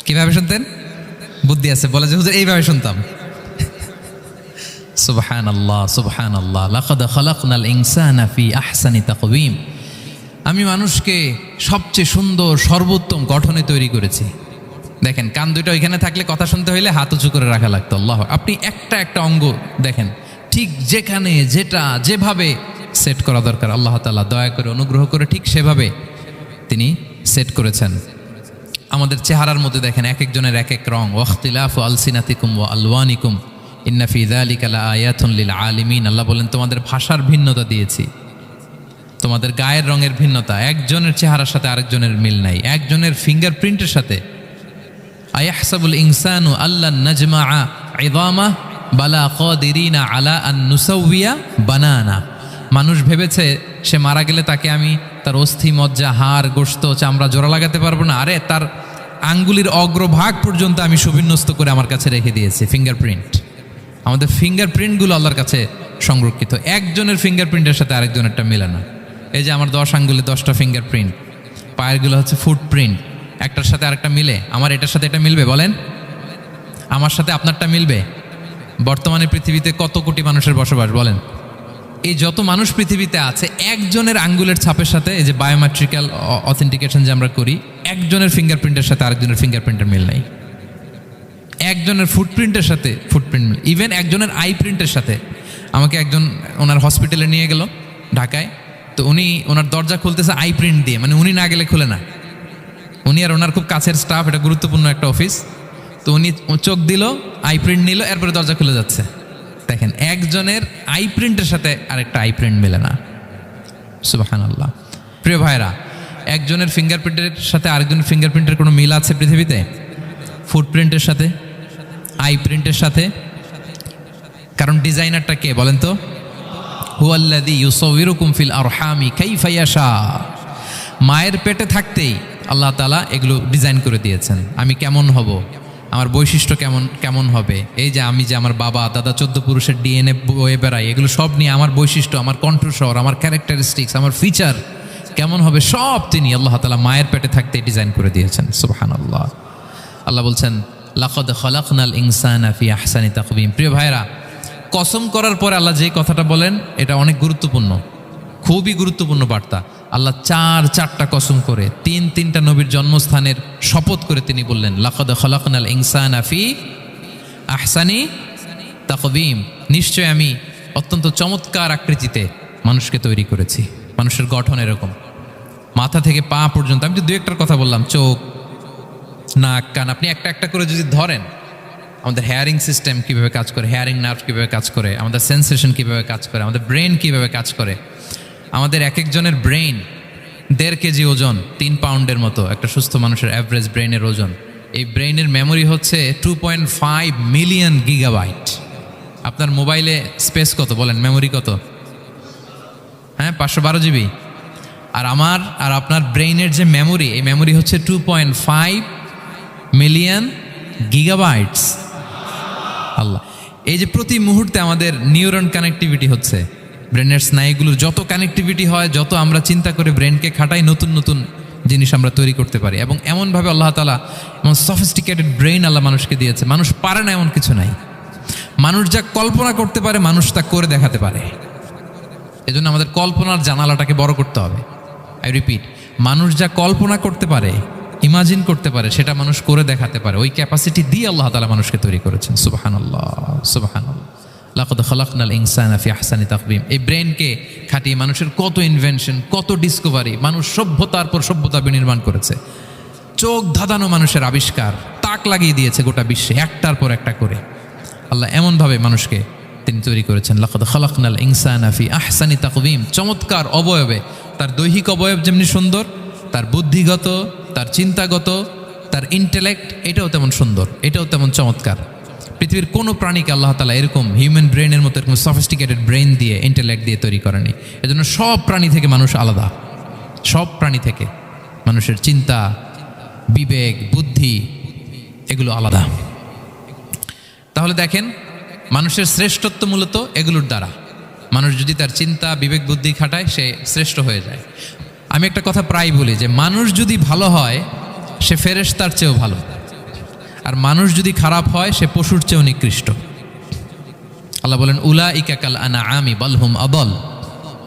কিভাবে শুনতেন? বুদ্ধি আছে বলে যে হুজুর এইভাবে শুনতাম। সুবহানাল্লাহ, সুবহানাল্লাহ। লাকাদ খালাকনাল ইনসানা ফি আহসানি তাকওয়িম। আমি মানুষকে সবচেয়ে সুন্দর সর্বোত্তম গঠনে তৈরি করেছি। দেখেন, কান দুটো ওইখানে থাকলে কথা শুনতে হইলে হাত উঁচু করে রাখা লাগতো। আল্লাহ, আপনি একটা একটা অঙ্গ দেখেন, ঠিক যেখানে যেটা যেভাবে সেট করা দরকার, আল্লাহ তাআলা দয়া করে অনুগ্রহ করে ঠিক সেভাবে তিনি সেট করেছেন। আমাদের চেহারার মধ্যে দেখেন এক একজনের এক এক রং। ওয়াখতিলাফু আলসিনাতিকুম ওয়া আলওয়ানিকুম ইন্না ফি যালিকা লাআয়াতুন লিল আলিমিন। আল্লাহ বলেন, তোমাদের ভাষার ভিন্নতা দিয়েছি, তোমাদের গায়ের রঙের ভিন্নতা, একজনের চেহারার সাথে আরেকজনের মিল নাই, একজনের ফিঙ্গারপ্রিন্টের সাথে। আয়াহসাবুল ইনসানু আল্লান নাজমাআ ইযামা বালা কাদিরিনা আলা আন নুসাউইয়া বানানা। মানুষ ভেবেছে সে মারা গেলে তাকে আমি তার অস্থি, মজ্জা, হাড়, গোশত, চামড়া জোড়া লাগাতে পারবো না। আরে তার আঙ্গুলির অগ্রভাগ পর্যন্ত আমি সুবিন্যস্ত করে আমার কাছে রেখে দিয়েছি, ফিঙ্গারপ্রিন্ট। আমাদের ফিঙ্গারপ্রিন্টগুলো আল্লাহর কাছে সংরক্ষিত, একজনের ফিঙ্গারপ্রিন্টের সাথে আরেকজনেরটা মিলে না। এই যে আমার 10 আঙ্গুলে 10টা ফিঙ্গারপ্রিন্ট, পায়েরগুলো হচ্ছে ফুটপ্রিন্ট, একটার সাথে আরেকটা মিলে। আমার এটার সাথে এটা মিলবে বলেন? আমার সাথে আপনারটা মিলবে? বর্তমানে পৃথিবীতে কত কোটি মানুষের বসবাস বলেন? এই যত মানুষ পৃথিবীতে আছে, একজনের আঙ্গুলের ছাপের সাথে, এই যে বায়োমেট্রিক্যাল অথেন্টিকেশন যে আমরা করি, একজনের ফিঙ্গারপ্রিন্টের সাথে আরেকজনের ফিঙ্গারপ্রিন্টের মিল নাই। একজনের ফুটপ্রিন্টের সাথে ফুটপ্রিন্ট মিল, ইভেন একজনের আই প্রিন্টের সাথে। আমাকে একজন ওনার হসপিটালে নিয়ে গেল ঢাকায়, তো উনি ওনার দরজা খুলতেছে আই প্রিন্ট দিয়ে, মানে উনি না গেলে খুলে না। উনি আর ওনার খুব কাছের স্টাফ, এটা গুরুত্বপূর্ণ একটা অফিস। তো উনি চোখ দিল, আই প্রিন্ট নিল, এরপরে দরজা খুলে যাচ্ছে। দেখেন, একজনের আই প্রিন্টের সাথে আরেকটা আই প্রিন্ট মেলে না। সুবহানাল্লাহ। প্রিয় ভাইরা, একজনের ফিঙ্গারপ্রিন্টের সাথে আরেকজনের ফিঙ্গারপ্রিন্টের কোনো মিল আছে পৃথিবীতে? ফুটপ্রিন্টের সাথে, আই প্রিন্টের সাথে। কারণ ডিজাইনারটা কে বলেন তো? হুয়াল্লাযী ইউসাউবিরুকুম ফিল আরহামি কাইফা ইয়াশা। মায়ের পেটে থাকতেই আল্লাহ তাআলা এগুলো ডিজাইন করে দিয়েছেন। আমি কেমন হব, আমার বৈশিষ্ট্য কেমন হবে, এই যে আমি যে আমার বাবা দাদা 14 পুরুষের ডিএনএ বয়ে বেড়াই, এগুলো সব নিয়ে আমার বৈশিষ্ট্য, আমার কণ্ঠস্বর, আমার ক্যারেক্টারিস্টিক্স, আমার ফিচার কেমন হবে, সব তিনি আল্লাহ তাআলা মায়ের পেটে থাকতেই ডিজাইন করে দিয়েছেন। সুবহানাল্লাহ। আল্লাহ বলছেন, লাকাদ খালাকনাল ইনসানা ফি আহসানি তাকওয়িম। প্রিয় ভাইরা, কসম করার পরে আল্লাহ যে কথাটা বলেন, এটা অনেক গুরুত্বপূর্ণ, খুবই গুরুত্বপূর্ণ বার্তা। আল্লাহ চারটা কসম করে, তিনটা নবীর জন্মস্থানের শপথ করে তিনি বললেন, লাকাদ খালাকনাল ইনসানা ফি আহসানি তাকওয়িম। নিশ্চয় আমি অত্যন্ত চমৎকার আকৃতিতে মানুষকে তৈরি করেছি। মানুষের গঠন এরকম, মাথা থেকে পা পর্যন্ত। আমি তো দু একটার কথা বললাম, চোখ, নাক, কান। আপনি একটা একটা করে যদি ধরেন, আমাদের হেয়ারিং সিস্টেম কিভাবে কাজ করে, হেয়ারিং নার্ভ কিভাবে কাজ করে, আমাদের সেন্সেশন কিভাবে কাজ করে, আমাদের ব্রেন কিভাবে কাজ করে। আমাদের এক একজনের ব্রেন 1.5 কেজি ওজন, 3 পাউন্ডের মতো একটা সুস্থ মানুষের অ্যাভারেজ ব্রেনের ওজন। এই ব্রেনের মেমোরি হচ্ছে 2.5 মিলিয়ন গিগাবাইট। আপনার মোবাইলে স্পেস কত বলেন, মেমোরি কত? হ্যাঁ, 512 জিবি। আর আমার আর আপনার ব্রেইনের যে মেমোরি, এই মেমোরি হচ্ছে 2.5 মিলিয়ন গিগাবাইটস। আল্লাহ, এই যে প্রতি মুহূর্তে আমাদের নিউরন কানেক্টিভিটি হচ্ছে, ব্রেনের স্নায়ুগুলোর যত কানেক্টিভিটি হয়, যত আমরা চিন্তা করে ব্রেনকে খাটাই, নতুন নতুন জিনিস আমরা তৈরি করতে পারি। এবং এমনভাবে আল্লাহ তাআলা এমন সফিস্টিকেটেড ব্রেইন আল্লাহ মানুষকে দিয়েছে, মানুষ পারে না এমন কিছু নাই। মানুষ যা কল্পনা করতে পারে, মানুষ তা করে দেখাতে পারে। এজন্য আমাদের কল্পনার জানালাটাকে বড় করতে হবে। আই রিপিট, মানুষ যা কল্পনা করতে পারে, ইমাজিন করতে পারে, সেটা মানুষ করে দেখাতে পারে। ওই ক্যাপাসিটি দিয়ে আল্লাহ তাআলা মানুষকে তৈরি করেছেন। সুবহানাল্লাহ, সুবহানাল্লাহ। লাকাদ খালাকনাল ইনসানা ফি আহসানি তাকওয়িম। এই ব্রেনকে খাটিয়ে মানুষের কত ইনভেনশন, কত ডিসকভারি, মানুষ সভ্যতার পর সভ্যতা বিনির্মাণ করেছে। চোখ ধাঁধানো মানুষের আবিষ্কার তাক লাগিয়ে দিয়েছে গোটা বিশ্বে একটার পর একটা করে। আল্লাহ এমনভাবে মানুষকে তিনি তৈরি করেছেন, লাকাদ খালাকনাল ইনসানা ফি আহসানি তাকওয়িম। চমৎকার অবয়বে, তার দৈহিক অবয়ব যেমনি সুন্দর, তার বুদ্ধিগত, তার চিন্তাগত, তার ইন্টেলেক্ট এটাও তেমন সুন্দর, এটাও তেমন চমৎকার। পৃথিবীর কোনো প্রাণীকে আল্লাহ তাআলা এরকম হিউম্যান ব্রেনের মতো এরকম সফিস্টিকেটেড ব্রেন দিয়ে, ইন্টেলেক্ট দিয়ে তৈরি করেনি। এজন্য সব প্রাণী থেকে মানুষ আলাদা, সব প্রাণী থেকে মানুষের চিন্তা, বিবেক, বুদ্ধি এগুলো আলাদা। তাহলে দেখেন, মানুষের শ্রেষ্ঠত্ব মূলত এগুলোর দ্বারা। মানুষ যদি তার চিন্তা, বিবেক, বুদ্ধি খাটায়, সে শ্রেষ্ঠ হয়ে যায়। আমি একটা কথা প্রায় বলি যে মানুষ যদি ভালো হয় সে ফেরেশতার চেয়েও ভালো, আর মানুষ যদি খারাপ হয় সে পশুর চেয়েও নিকৃষ্ট। আল্লাহ বলেন, উলাইকা কাল আনআমি বাল হুম আদাল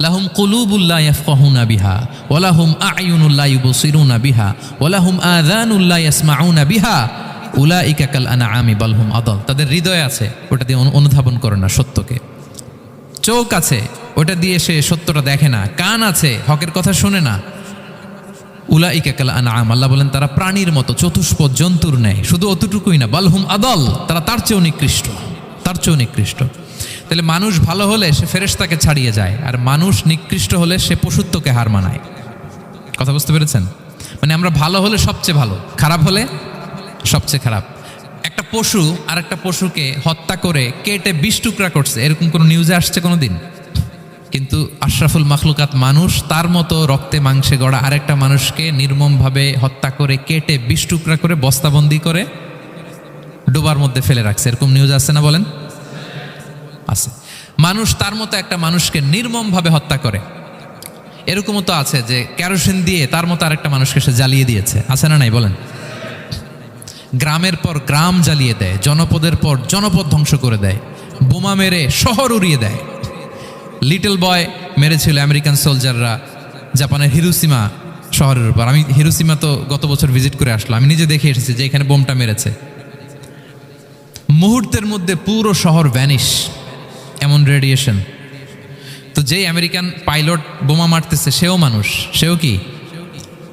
লাহুম কুলুবুল লা ইয়াফকাহুনা বিহা ওয়া লাহুম আ'য়ুনুল লা ইউবসিরুনা বিহা ওয়া লাহুম আযানুল লা ইয়াসমাউনা বিহা উলাইকা কাল আনআমি বাল হুম আদাল। তাদের হৃদয় আছে, ওটা দিয়ে অনুধাবন করে না সত্যকে। চোখ আছে, ওটা দিয়ে সে সত্যটা দেখে না। কান আছে, হকের কথা শোনে না। উলাইকা কাল আনআম, আল্লাহ বলেন তারা প্রাণীর মতো, চতুষ্পদ জন্তুর ন্যায়। শুধু অতটুকুই না, বাল হুম আদাল, তারা তার চেয়েও নিকৃষ্ট, তার চেয়েও নিকৃষ্ট। তাহলে মানুষ ভালো হলে সে ফেরেশতাকে ছাড়িয়ে যায়, আর মানুষ নিকৃষ্ট হলে সে পশুত্বকে হার মানায়। কথা বুঝতে পেরেছেন? মানে আমরা ভালো হলে সবচেয়ে ভালো, খারাপ হলে সবচেয়ে খারাপ। একটা পশু আর একটা পশুকে হত্যা করে কেটে 20 টুকরা করছে, এরকম কোনো নিউজে আসছে কোনো দিন? কিন্তু আশরাফুল মাখলুকাত মানুষ, তার মতো রক্তে মাংসে গড়া আরেকটা মানুষকে নির্মমভাবে হত্যা করে কেটে 20 টুকরা করে বস্তাবন্দি করে ডোবার মধ্যে ফেলে রাখছে, এরকম নিউজ আছে না বলেন? আছে। মানুষ তার মতো একটা মানুষকে নির্মমভাবে হত্যা করে। এরকমও তো আছে যে কেরোসিন দিয়ে তার মতো আরেকটা মানুষকে সে জ্বালিয়ে দিয়েছে, আছে না নাই বলেন? গ্রামের পর গ্রাম জ্বালিয়ে দেয়, জনপদের পর জনপদ ধ্বংস করে দেয়, বোমা মেরে শহর উড়িয়ে দেয়। লিটল বয় মেরেছিল আমেরিকান সোলজাররা জাপানের হিরোশিমা শহরের উপর। আমি হিরোশিমা তো গত বছর ভিজিট করে আসলাম, আমি নিজে দেখে এসেছি যে এখানে বোমটা মেরেছে। মুহূর্তের মধ্যে পুরো শহর ভ্যানিশ, এমন রেডিয়েশন। তো যেই আমেরিকান পাইলট বোমা মারতেছে সেও মানুষ, সেও কি?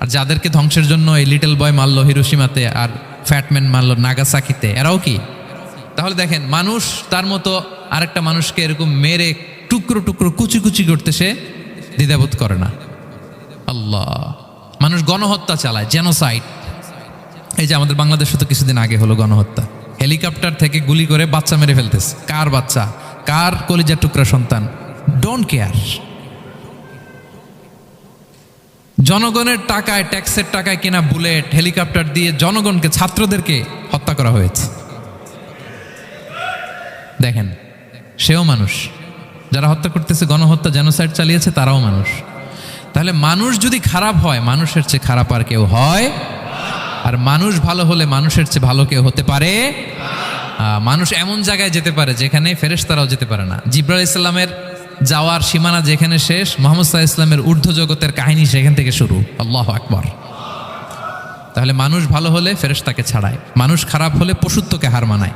আর যাদেরকে ধ্বংসের জন্য এই লিটল বয় মারলো হিরোশিমাতে আর ফ্যাটম্যান মারলো নাগাসাকিতে, এরাও কি? তাহলে দেখেন, মানুষ তার মতো আরেকটা মানুষকে এরকম মেরে টুকরো টুকরো কুচি কুচি করতে সে দ্বিধাবোধ করে না। আল্লাহ, মানুষ গণহত্যা চালায়, জেনোসাইড। এই যে আমাদের বাংলাদেশে তো কিছুদিন আগে হলো গণহত্যা, হেলিকপ্টার থেকে গুলি করে বাচ্চা মেরে ফেলতেছে। কার বাচ্চা? কার কলিজার টুকরা সন্তান? Don't care. জনগণের টাকায়, ট্যাক্সের টাকায় কেনা বুলেট, হেলিকপ্টার দিয়ে জনগণকে, ছাত্রদেরকে হত্যা করা হয়েছে। দেখেন, সেও মানুষ। যারা হত্যা করতেছে, গণহত্যা, জেনোসাইড চালিয়েছে, তারাও মানুষ। তাহলে মানুষ যদি খারাপ হয়, মানুষের চেয়ে খারাপ আর কেউ হয়? আর মানুষ ভালো হলে মানুষের চেয়ে ভালো কেউ হতে পারে? মানুষ এমন জায়গায় যেতে পারে যেখানে ফেরেশতারাও যেতে পারে না। জিবরাইল ইসলামের যাওয়ার সীমানা যেখানে শেষ, মুহাম্মদ সাল্লাল্লাহু আলাইহি ওয়াসাল্লামের ঊর্ধ্ব জগতের কাহিনী সেখান থেকে শুরু। আল্লাহু আকবার। তাহলে মানুষ ভালো হলে ফেরেশতাকে ছাড়ায়, মানুষ খারাপ হলে পশুত্বকে হার মানায়।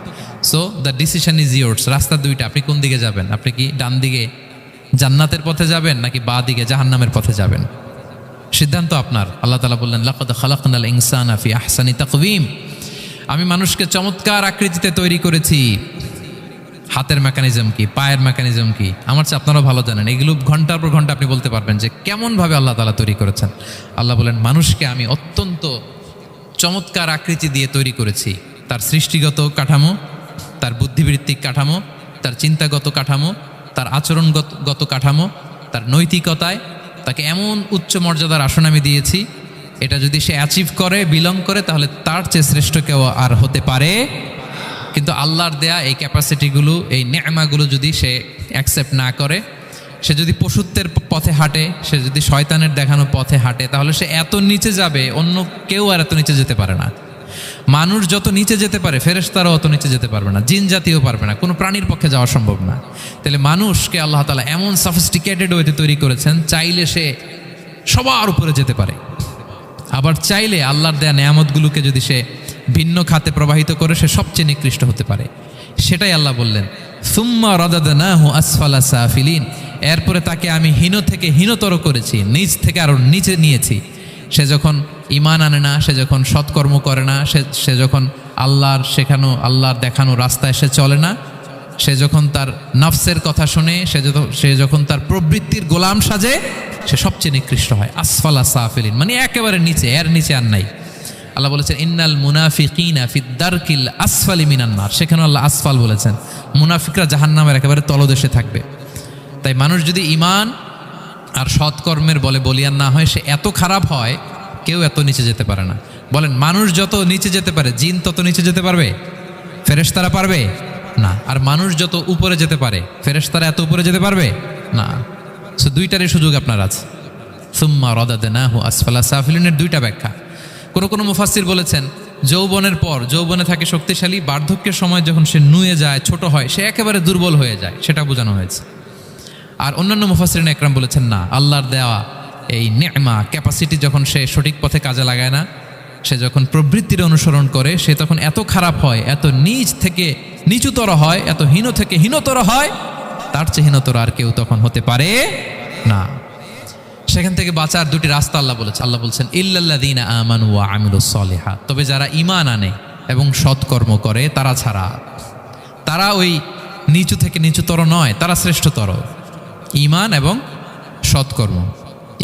So the decision is yours. রাস্তা দুইটা, আপনি কোন দিকে যাবেন? আপনি কি ডান দিকে জান্নাতের পথে যাবেন নাকি বাঁ দিকে জাহান্নামের পথে যাবেন? সিদ্ধান্ত আপনার। আল্লাহ তাআলা বললেন, লাকাদ খালাকনাল ইনসানা ফি আহসানি তাকওয়িম। আমি মানুষকে চমৎকার আকৃতিতে তৈরি করেছি। হাতের মেকানিজম কি, পায়ের মেকানিজম কি, আমার চেয়ে আপনারাও ভালো জানেন। এগুলো ঘন্টার পর ঘন্টা আপনি বলতে পারবেন যে কেমনভাবে আল্লাহ তাআলা তৈরি করেছেন। আল্লাহ বলেন, মানুষকে আমি অত্যন্ত চমৎকার আকৃতি দিয়ে তৈরি করেছি। তার সৃষ্টিগত কাঠামো, তার বুদ্ধিবৃত্তিক কাঠামো, তার চিন্তাগত কাঠামো, তার আচরণগত কাঠামো, তার নৈতিকতায় তাকে এমন উচ্চ মর্যাদার আসন আমি দিয়েছি, এটা যদি সে অ্যাচিভ করে, বিলং করে, তাহলে তার চেয়ে শ্রেষ্ঠ কেউ আর হতে পারে। কিন্তু আল্লাহর দেয়া এই ক্যাপাসিটিগুলো, এই নেয়ামাগুলো যদি সে অ্যাকসেপ্ট না করে, সে যদি পশুত্বের পথে হাঁটে, সে যদি শয়তানের দেখানো পথে হাঁটে, তাহলে সে এত নিচে যাবে, অন্য কেউ আর এত নিচে যেতে পারে না। মানুষ যত নিচে যেতে পারে, ফেরেশতারাও অত নিচে যেতে পারবে না, জিন জাতিও পারবে না, কোনো প্রাণীর পক্ষে যাওয়া সম্ভব না। তাহলে মানুষকে আল্লাহ তাআলা এমন সফিস্টিকেটেড ওয়েতে তৈরি করেছেন, চাইলে সে সবার উপরে যেতে পারে, আবার চাইলে আল্লাহর দেয়া নেয়ামতগুলোকে যদি সে ভিন্ন খাতে প্রবাহিত করে, সে সবচেয়ে নিকৃষ্ট হতে পারে। সেটাই আল্লাহ বললেন, সুম্মা রাদাদনাহু আসফালা সাফিলিন, এরপরে তাকে আমি হীন থেকে হীনতর করেছি, নিচ থেকে আরো নিচে নিয়েছি। সে যখন ঈমান আনে না, সে যখন সৎকর্ম করে না, সে যখন আল্লাহর শেখানো আল্লাহর দেখানো রাস্তায় সে চলে না, সে যখন তার নফসের কথা শুনে, সে যখন তার প্রবৃত্তির গোলাম সাজে, সে সবচেয়ে নিকৃষ্ট হয়। আসফালা সাফিলিন মানে একেবারে নিচে, এর নিচে আর নাই। আল্লাহ বলেছেন ইন্নাল মুনাফিকিনা ফিদ দারকিল আসফালি মিনান নার, সেখানে আল্লাহ আসফাল বলেছেন। মুনাফিকরা জাহান্নামের একেবারে তলদেশে থাকবে। তাই মানুষ যদি ঈমান আর সৎকর্মের বলে বলিয়ান না হয়, সে এত খারাপ হয়, কেউ এত নিচে যেতে পারে না। বলেন, মানুষ যত নিচে যেতে পারে, জিন তত নিচে যেতে পারবে? ফেরেশতারা পারবে না। আর মানুষ যত উপরে যেতে পারে, ফেরেশতারা এত উপরে যেতে পারবে না। সো দুইটারই সুযোগ আপনার আছে। সুম্মা রাদাদনাহু আসফালা সাফিলিনের দুইটা ব্যাখ্যা। কোনো মুফাসসির বলেছেন যৌবনের পর, যৌবনে থাকে শক্তিশালী, বার্ধক্যের সময় যখন সে নুয়ে যায়, ছোট হয়, সে একেবারে দুর্বল হয়ে যায়, সেটা বোঝানো হয়েছে। আর অন্যান্য মুফাসসিরিন একরাম বলেছেন না, আল্লাহর দেওয়া এই নেমা ক্যাপাসিটি যখন সে সঠিক পথে কাজে লাগায় না, সে যখন প্রবৃত্তির অনুসরণ করে, সে তখন এত খারাপ হয়, এত নিচ থেকে নিচুতর হয়, এত হীন থেকে হীনতর হয়, তার চেয়ে হীনতর আর কেউ তখন হতে পারে না। সেখান থেকে বাঁচার দুটি রাস্তা আল্লাহ বলেছেন। আল্লাহ বলছেন ইল্লাল্লাযীনা আমানু ওয়া আমিলুস সলিহাত, তবে যারা ঈমান আনে এবং সৎকর্ম করে তারা ছাড়া। তারা ওই নিচু থেকে নিচুতর নয়, তারা শ্রেষ্ঠতর। ঈমান এবং সৎকর্ম,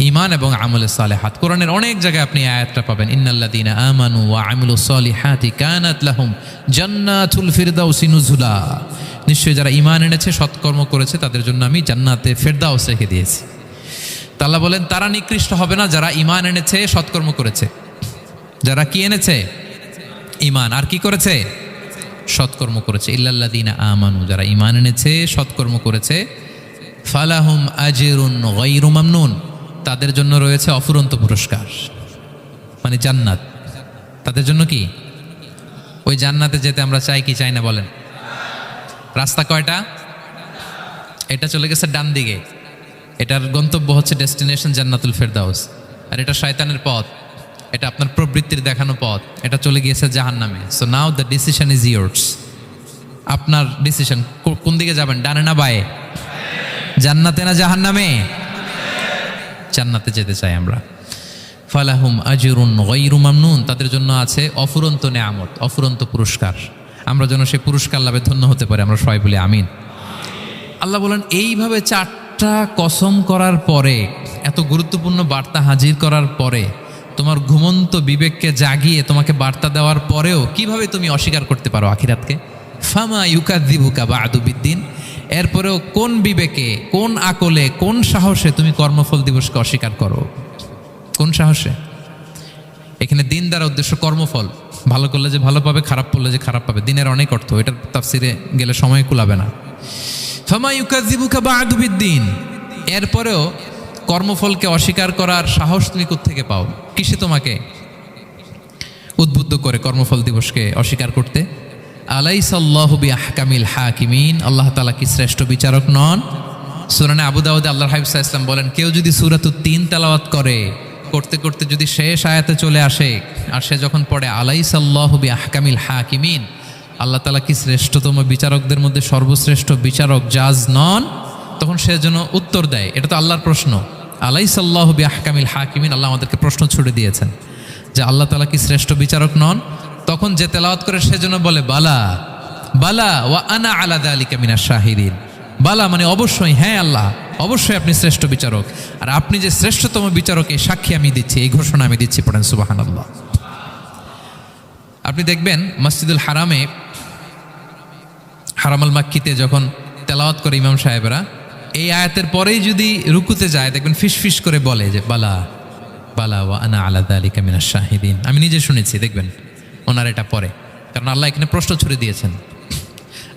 ঈমান এবং আমলে সালেহাত। কোরআনের অনেক জায়গায় আপনি আয়াতটা পাবেন, ইন্নাল্লাযীনা আমানু ওয়া আমিলুস সলিহাতি কানাত লাহুম জান্নাতুল ফিরদাউসি নুজুলা, নিশ্চয়ই যারা ঈমান এনেছে সৎকর্ম করেছে তাদের জন্য আমি জান্নাতে ফেরদাউস রেখে দিয়েছি। আল্লাহ বলেন তারা নিকৃষ্ট হবে না যারা ঈমান এনেছে সৎকর্ম করেছে। যারা কি এনেছে? ঈমান, আর কি করেছে? সৎকর্ম করেছে। ইল্লাল্লাযীনা আমানু, যারা ঈমান এনেছে সৎকর্ম করেছে, ফালাহুম আজরুন গায়রু মামনুন, তাদের জন্য রয়েছে অফুরন্ত পুরস্কার, মানে জান্নাত। তাদের জন্য কি? ওই জান্নাতে যেতে আমরা চাই কি চাই না বলেন? রাস্তা কয়টা? এটা চলে গেছে ডান দিকে, এটার গন্তব্য হচ্ছে ডেস্টিনেশন জান্নাতুল ফেরদাউস। আর এটা শয়তানের পথ, এটা আপনার প্রবৃত্তির দেখানো পথ, এটা চলে গিয়েছে জাহান্নামে। So now the decision is years. আপনার ডিসিশন, কোন দিকে যাবেন, ডানে না বায়ে? জান্নাতে না জাহান্নামে? জান্নাতে যেতে চাই আমরা। ফালাহুম আজরুন গায়রু মামনুন, তাদের জন্য আছে অফুরন্ত নেয়ামত, অফুরন্ত পুরস্কার। আমরা যেন সেই পুরস্কার লাভে ধন্য হতে পারি, আমরা সবাই বলি আমিন। আল্লাহ বলেন এইভাবে চারটা কসম করার পরে, এত গুরুত্বপূর্ণ বার্তা হাজির করার পরে, তোমার ঘুমন্ত বিবেককে জাগিয়ে তোমাকে বার্তা দেওয়ার পরেও কিভাবে তুমি অস্বীকার করতে পারো আখিরাতকে? ফামা ইউকাযযিবুকা বা'দু বিদ্দিন, এরপরেও কোন বিবেকে, কোন আকলে, কোন সাহসে তুমি কর্মফল দিবসকে অস্বীকার করো? কোন সাহসে? এখানে দিন দ্বারা উদ্দেশ্য কর্মফল। ভালো করলে যে ভালো পাবে, খারাপ করলে যে খারাপ পাবে, দিনের অনেক অর্থ, এটার তাফসিরে গেলে সময় কুলাবে না। ফামা ইউকাযযিবুকা বা'দু বিদ্দিন, এরপরেও কর্মফলকে অস্বীকার করার সাহস তুমি কোত্থেকে পাও? কিসে তোমাকে উদ্বুদ্ধ করে কর্মফল দিবসকে অস্বীকার করতে? আলাইসাল্লাহু বিআহকামিল হাকিমিন, আল্লাহ তাআলা কি শ্রেষ্ঠ বিচারক নন? সূরা আবু দাউদে আল্লাহর হাবিব সাল্লাল্লাহু আলাইহি ওয়াসাল্লাম বলেন, কেউ যদি সূরাতুত তিন তেলাওয়াত করে, করতে করতে যদি শেষ আয়াতে চলে আসে, আর সে যখন পড়ে আলাইসাল্লাহু বিআহকামিল হাকিমিন, আল্লাহ তাআলা কি শ্রেষ্ঠতম বিচারকদের মধ্যে সর্বশ্রেষ্ঠ বিচারক জাজ নন? তখন সে যেন উত্তর দেয়, এটা তো আল্লাহর প্রশ্ন। আলাইসাল্লাহু বিআহকামিল হাকিমিন, আল্লাহ আমাদেরকে প্রশ্ন ছুড়ে দিয়েছেন যে আল্লাহ তাআলা কি শ্রেষ্ঠ বিচারক নন? তখন যে তেলাওয়াত করে সে যেন বলে বালা বালা ওয়া আনা আলা যালিকা মিনাশ শাহিদিন। বালা মানে অবশ্যই, হ্যাঁ আল্লাহ অবশ্যই আপনি শ্রেষ্ঠ বিচারক, আর আপনি যে শ্রেষ্ঠতম বিচারক এই সাক্ষী আমি দিচ্ছি, এই ঘোষণা আমি দিচ্ছি। পড়েন সুবহানাল্লাহ। আপনি দেখবেন মসজিদুল হারামে, হারামাল মাক্কিতে যখন তেলাওয়াত করে ইমাম সাহেবরা, এই আয়াতের পরেই যদি রুকুতে যায় দেখবেন ফিস ফিস করে বলে যে বালা বালা ওয়া আনা আলা যালিকা মিনাশ শাহিদিন। আমি নিজে শুনেছি, দেখবেন ওনার এটা পরে, কারণ আল্লাহ এখানে প্রশ্ন ছুড়ে দিয়েছেন।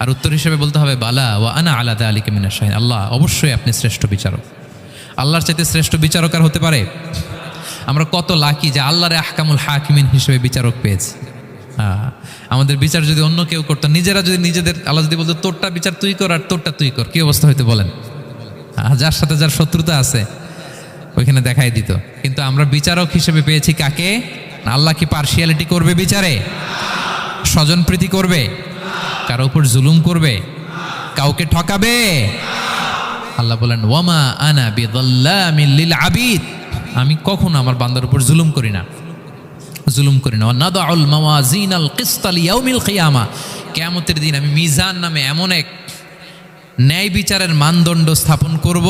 আর উত্তর হিসেবে বলতে হবে বালা ওয়া আনা আলা যালিকা মিনাশ শাহিদিন, আল্লাহ অবশ্যই আপনি শ্রেষ্ঠ বিচারক। আল্লাহর চাইতে শ্রেষ্ঠ বিচারক আর হতে পারে? আমরা কত লাকি যে আল্লাহর আহকামুল হাকিমিন হিসেবে বিচারক পেয়েছি। আমাদের বিচার যদি অন্য কেউ করতো, নিজেরা যদি নিজেদের, আল্লাহ যদি বলতো তোরটা বিচার তুই কর আর তোরটা তুই কর, কি অবস্থা হইতে বলেন? যার সাথে যার শত্রুতা আছে ওইখানে দেখাই দিত। কিন্তু আমরা বিচারক হিসেবে পেয়েছি কাকে? আল্লাহ কি পার্সিয়ালিটি করবে বিচারে? স্বজনপ্রীতি করবে? কারো উপর জুলুম করবে? কাউকে ঠকাবে? আল্লাহ বলেন ওয়ামা আনা বিযাল্লামিল লিল আবিদ, আমি কখনো আমার বান্দার উপর জুলুম করি না। নাদাউল মাওয়াজিনাল কিসতা লিয়াউমিল কিয়ামা, কিয়ামতের দিন আমি মিজান নামে এমন এক ন্যায় বিচারের মানদণ্ড স্থাপন করব,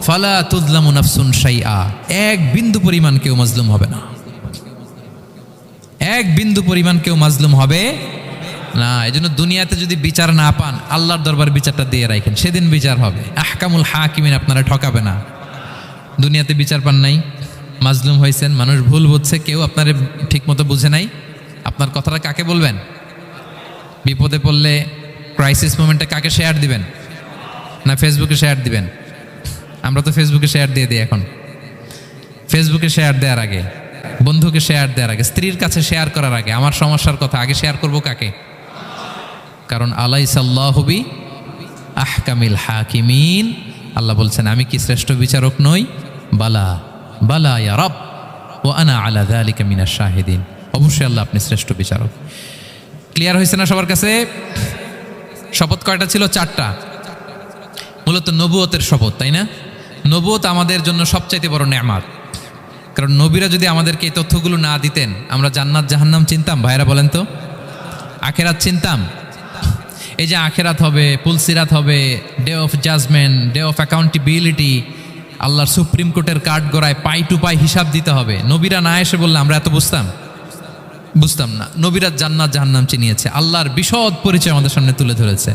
ফালা তুযলামু নাফসুন শাইআ, এক বিন্দু পরিমাণ কেউ মাজলুম হবে না। এক বিন্দু পরিমাণ কেউ মাজলুম হবে না। এজন্য দুনিয়াতে যদি বিচার না পান, আল্লাহর দরবার বিচারটা দিয়ে রাখেন, সেদিন বিচার হবে। আহকামুল হাকিমিন আপনারা ঠকাবে না। দুনিয়াতে বিচার পান নাই, মাজলুম হয়েছেন, মানুষ ভুল বুঝছে, কেউ আপনার ঠিক মতো বুঝে নাই, আপনার কথাটা কাকে বলবেন? বিপদে পড়লে ক্রাইসিস মোমেন্টে কাকে শেয়ার দিবেন? না ফেসবুকে শেয়ার দিবেন? আমরা তো ফেসবুকে শেয়ার দিয়ে দিই এখন। ফেসবুকে শেয়ার দেওয়ার আগে, বন্ধুকে শেয়ার দেওয়ার আগে, স্ত্রীর কাছে শেয়ার করার আগে আমার সমস্যার কথা আগে শেয়ার করব কাকে? কারণ আলাইসাল্লাহু বি আহকামিল হাকিমিন, আল্লাহ বলছেন আমি কি শ্রেষ্ঠ বিচারক নই? বালা বালা ইয়া রব ওয়া আনা আলা যালিকা মিনাশ শাহিদিন, অবশ্যই আল্লাহ আপনি শ্রেষ্ঠ বিচারক। ক্লিয়ার হয়েছে না সবার কাছে? শপথ কয়টা ছিল? 4টা। মূলত নবুয়তের শপথ, তাই না? নবুয়ত আমাদের জন্য সবচাইতে বড় নেয়ামত। কারণ নবীরা যদি আমাদেরকে এই তথ্যগুলো না দিতেন, আমরা জান্নাত জাহান্নাম চিনতাম? ভাইরা বলেন তো, আখেরাত চিনতাম? এই যে আখেরাত হবে, পুলসিরাত হবে, day of judgement, day of accountability, আল্লাহর সুপ্রিম কোর্টের কাঠ গড়ায় পাই টু পাই হিসাব দিতে হবে, নবীরা না এসে বললে আমরা এত বুঝতাম না। নবীরা জান্নাত জাহান্নাম চিনিয়েছে, আল্লাহর বিশদ পরিচয় আমাদের সামনে তুলে ধরেছে,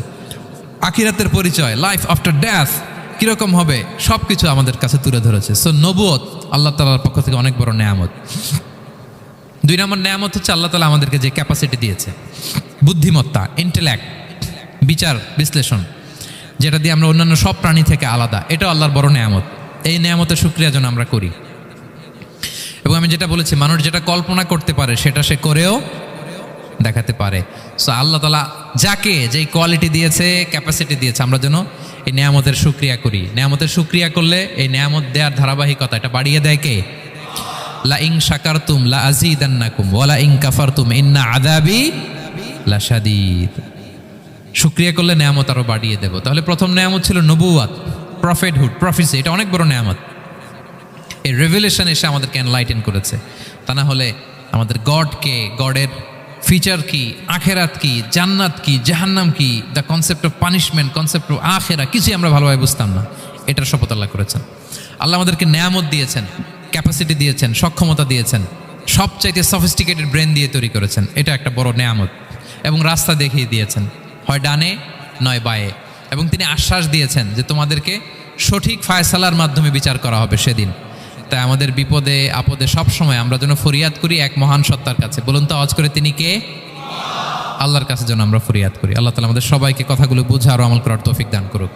আখিরাতের পরিচয়, লাইফ আফটার ডেথ কিরকম হবে, সব কিছু আমাদের কাছে তুলে ধরেছে। সো নবুয়ত আল্লাহ তাআলার পক্ষ থেকে অনেক বড় নেয়ামত। 2 নম্বর নেয়ামত হচ্ছে আল্লাহ তাআলা আমাদেরকে যে ক্যাপাসিটি দিয়েছে, বুদ্ধিমত্তা, ইন্টেলেক্ট, বিচার বিশ্লেষণ, যেটা দিয়ে আমরা অন্যান্য সব প্রাণী থেকে আলাদা, এটাও আল্লাহর বড় নেয়ামত। এই নেয়ামতের শুকরিয়া যেন আমরা করি। এবং আমি যেটা বলেছি, মানুষ যেটা কল্পনা করতে পারে সেটা সে করেও দেখাতে পারে। সো আল্লাহ তাআলা যাকে যেই কোয়ালিটি দিয়েছে, ক্যাপাসিটি দিয়েছে, আমরা যেন এই নেয়ামতের শুকরিয়া করি। নেয়ামতের শুকরিয়া করলে এই নেয়ামত দেওয়ার ধারাবাহিকতা এটা বাড়িয়ে দেয় কে? লা ইন শাকারতুম লা আযীদান্নাকুম ওয়া লা ইন কাফারতুম ইন্না আযাবি লাশাদীদ। শুকরিয়া করলে নেয়ামত আরো বাড়িয়ে দেব। তাহলে প্রথম নেয়ামত ছিল নবুওয়াত, প্রফেটহুড, প্রফেসি, এটা অনেক বড় নেয়ামত। এই রেভেলেশন এসে আমাদেরকে এনলাইটেন করেছে। তা না হলে আমাদের গডকে, গডের ফিচার কি, আখেরাত কি, জান্নাত কি, জাহান্নাম কি, the concept of punishment, concept of আখেরা, কিছুই আমরা ভালোভাবে বুঝতাম না। এটার শপথ আল্লাহ করেছেন। আল্লাহ আমাদেরকে নেয়ামত দিয়েছেন, ক্যাপাসিটি দিয়েছেন, সক্ষমতা দিয়েছেন, সবচাইতে সফিস্টিকেটেড ব্রেন দিয়ে তৈরি করেছেন, এটা একটা বড় নেয়ামত। এবং রাস্তা দেখিয়ে দিয়েছেন, হয় ডানে নয় বায়ে। এবং তিনি আশ্বাস দিয়েছেন যে তোমাদেরকে সঠিক ফায়সালার মাধ্যমে বিচার করা হবে সেদিন। তাই আমাদের বিপদে আপদে সবসময় আমরা যেন ফরিয়াদ করি এক মহান সত্তার কাছে। বলুন তো আওয়াজ করে, তিনি কে? আল্লাহর কাছে যেন আমরা ফরিয়াদ করি। আল্লাহ তাআলা আমাদের সবাইকে কথাগুলো বুঝা আর আমল করার তৌফিক দান করুক।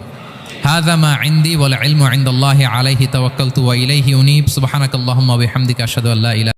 হাযা মা ইনদি ওয়াল ইলমু ইনদাল্লাহি আলাইহি তাওয়াক্কালতু ওয়া ইলাইহি উনীব। সুবহানাকাল্লাহুম্মা ওয়া বিহামদিকা আশহাদু আল্লা ইলাহা